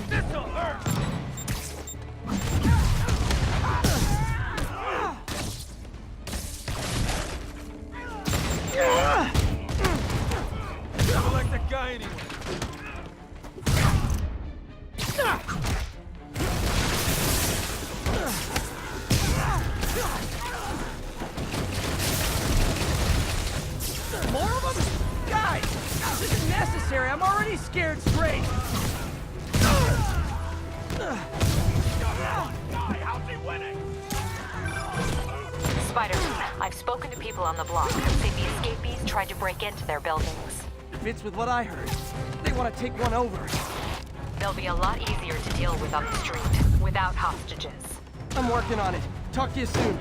This'll hurt! Never like that guy anyway. More of them? Guys, this isn't necessary. I'm already scared straight. How's he winning? Spider-Man, I've spoken to people on the block who say the escapees tried to break into their buildings. Fits with what I heard. They want to take one over. They'll be a lot easier to deal with on the street, without hostages. I'm working on it. Talk to you soon.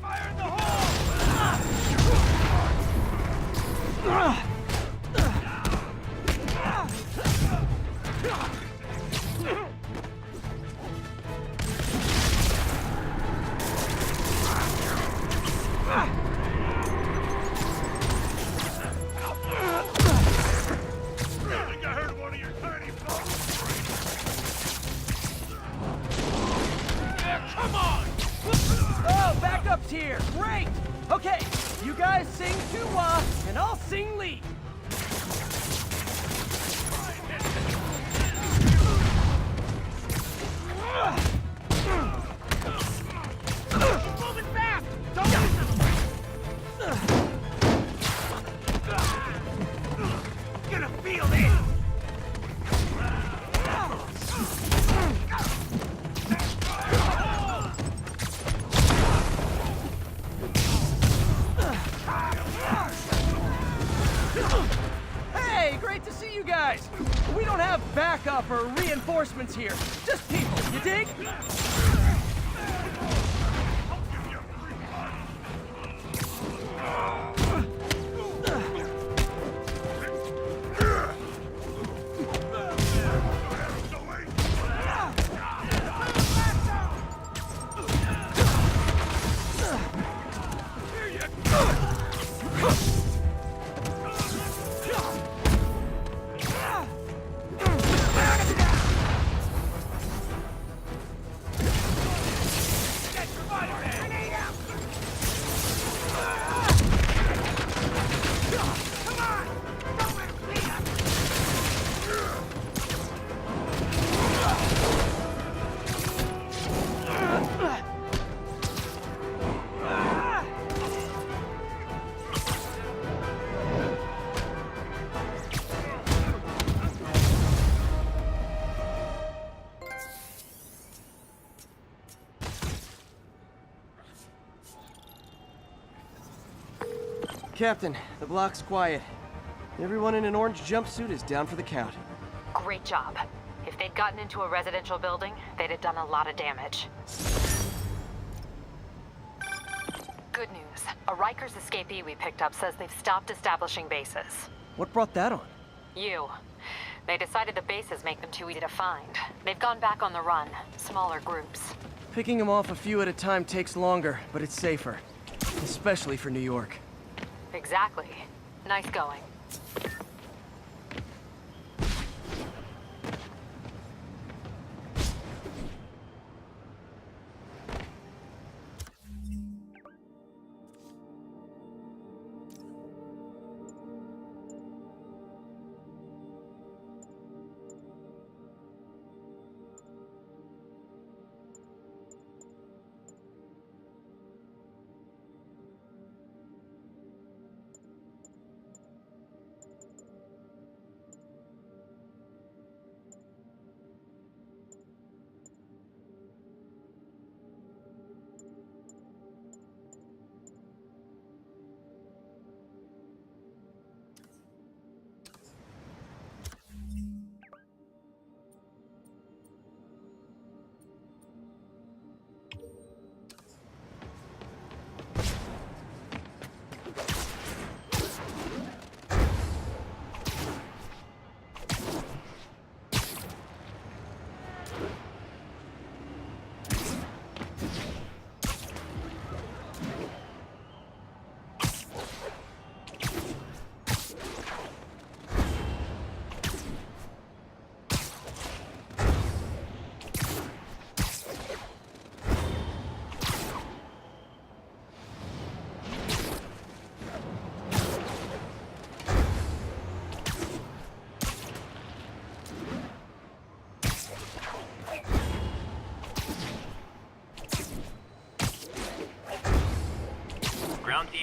Fire in the hole! I think I heard one of your tiny bugs. Yeah, come on! Oh, backup's here. Great. Okay, you guys sing to and I'll sing lead. Moving fast! Don't lose him! Gonna feel this! Hey, great to see you guys. We don't have backup or reinforcements here. Just people, you dig? Captain, the block's quiet. Everyone in an orange jumpsuit is down for the count. Great job. If they'd gotten into a residential building, they'd have done a lot of damage. Good news. A Rikers escapee we picked up says they've stopped establishing bases. What brought that on? You. They decided the bases make them too easy to find. They've gone back on the run. Smaller groups. Picking them off a few at a time takes longer, but it's safer. Especially for New York. Exactly. Nice going.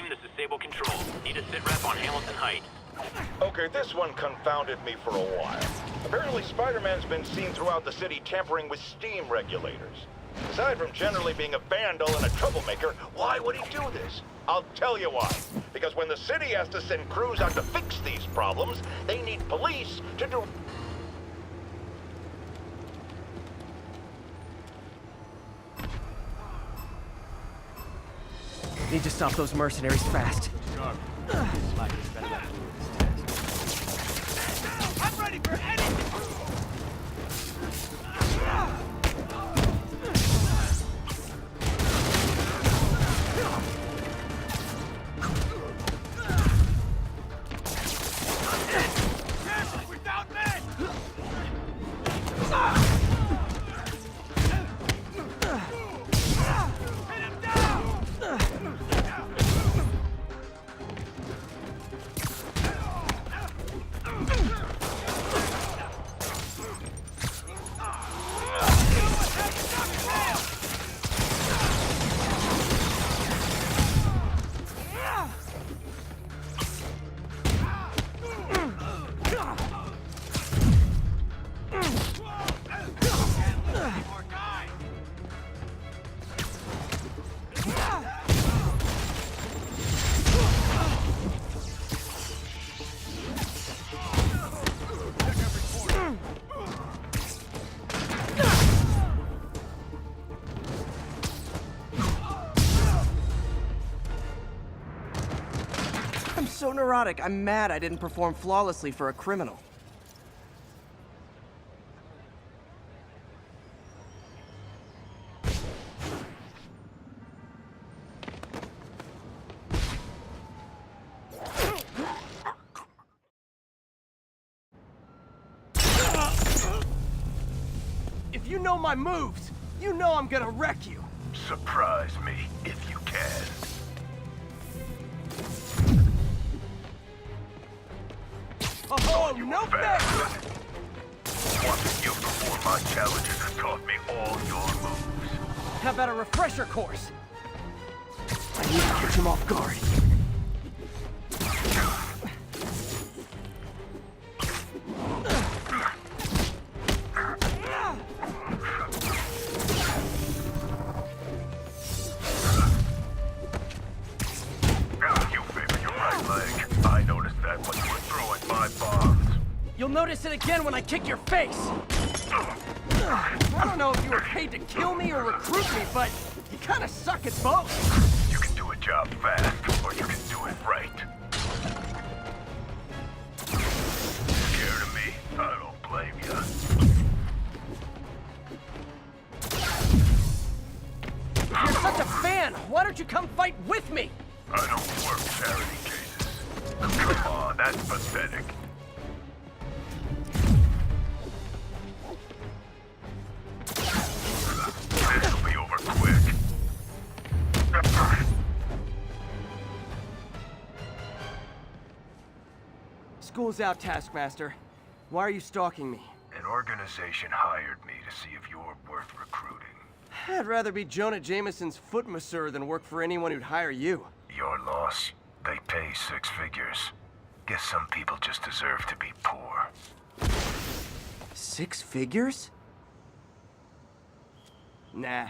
team, this is Sable Control. Need a sit rep on Hamilton Heights. Okay, this one confounded me for a while. Apparently Spider-Man's been seen throughout the city tampering with steam regulators. Aside from generally being a vandal and a troublemaker, why would he do this? I'll tell you why. Because when the city has to send crews out to fix these problems, they need police to do... Need to stop those mercenaries fast. I'm ready for anything! I'm so neurotic, I'm mad I didn't perform flawlessly for a criminal. If you know my moves, you know I'm gonna wreck you. Surprise me, if you can. Oh, no thanks! Watching you perform my challenges has taught me all your moves. How about a refresher course? I need to catch him off guard. You favor your right leg. I noticed that when you were throwing my bombs. You'll notice it again when I kick your face. I don't know if you were paid to kill me or recruit me, but you kind of suck at both. You can do a job fast, or you can do it right. Scared of me? I don't blame you. If you're such a fan, why don't you come fight with me? I don't work charity cases. Come on, that's pathetic. This'll be over quick. School's out, Taskmaster. Why are you stalking me? An organization hired me to see if you're worth recruiting. I'd rather be Jonah Jameson's foot masseur than work for anyone who'd hire you. Your loss. They pay 6 figures. Guess some people just deserve to be poor. 6 figures? Nah,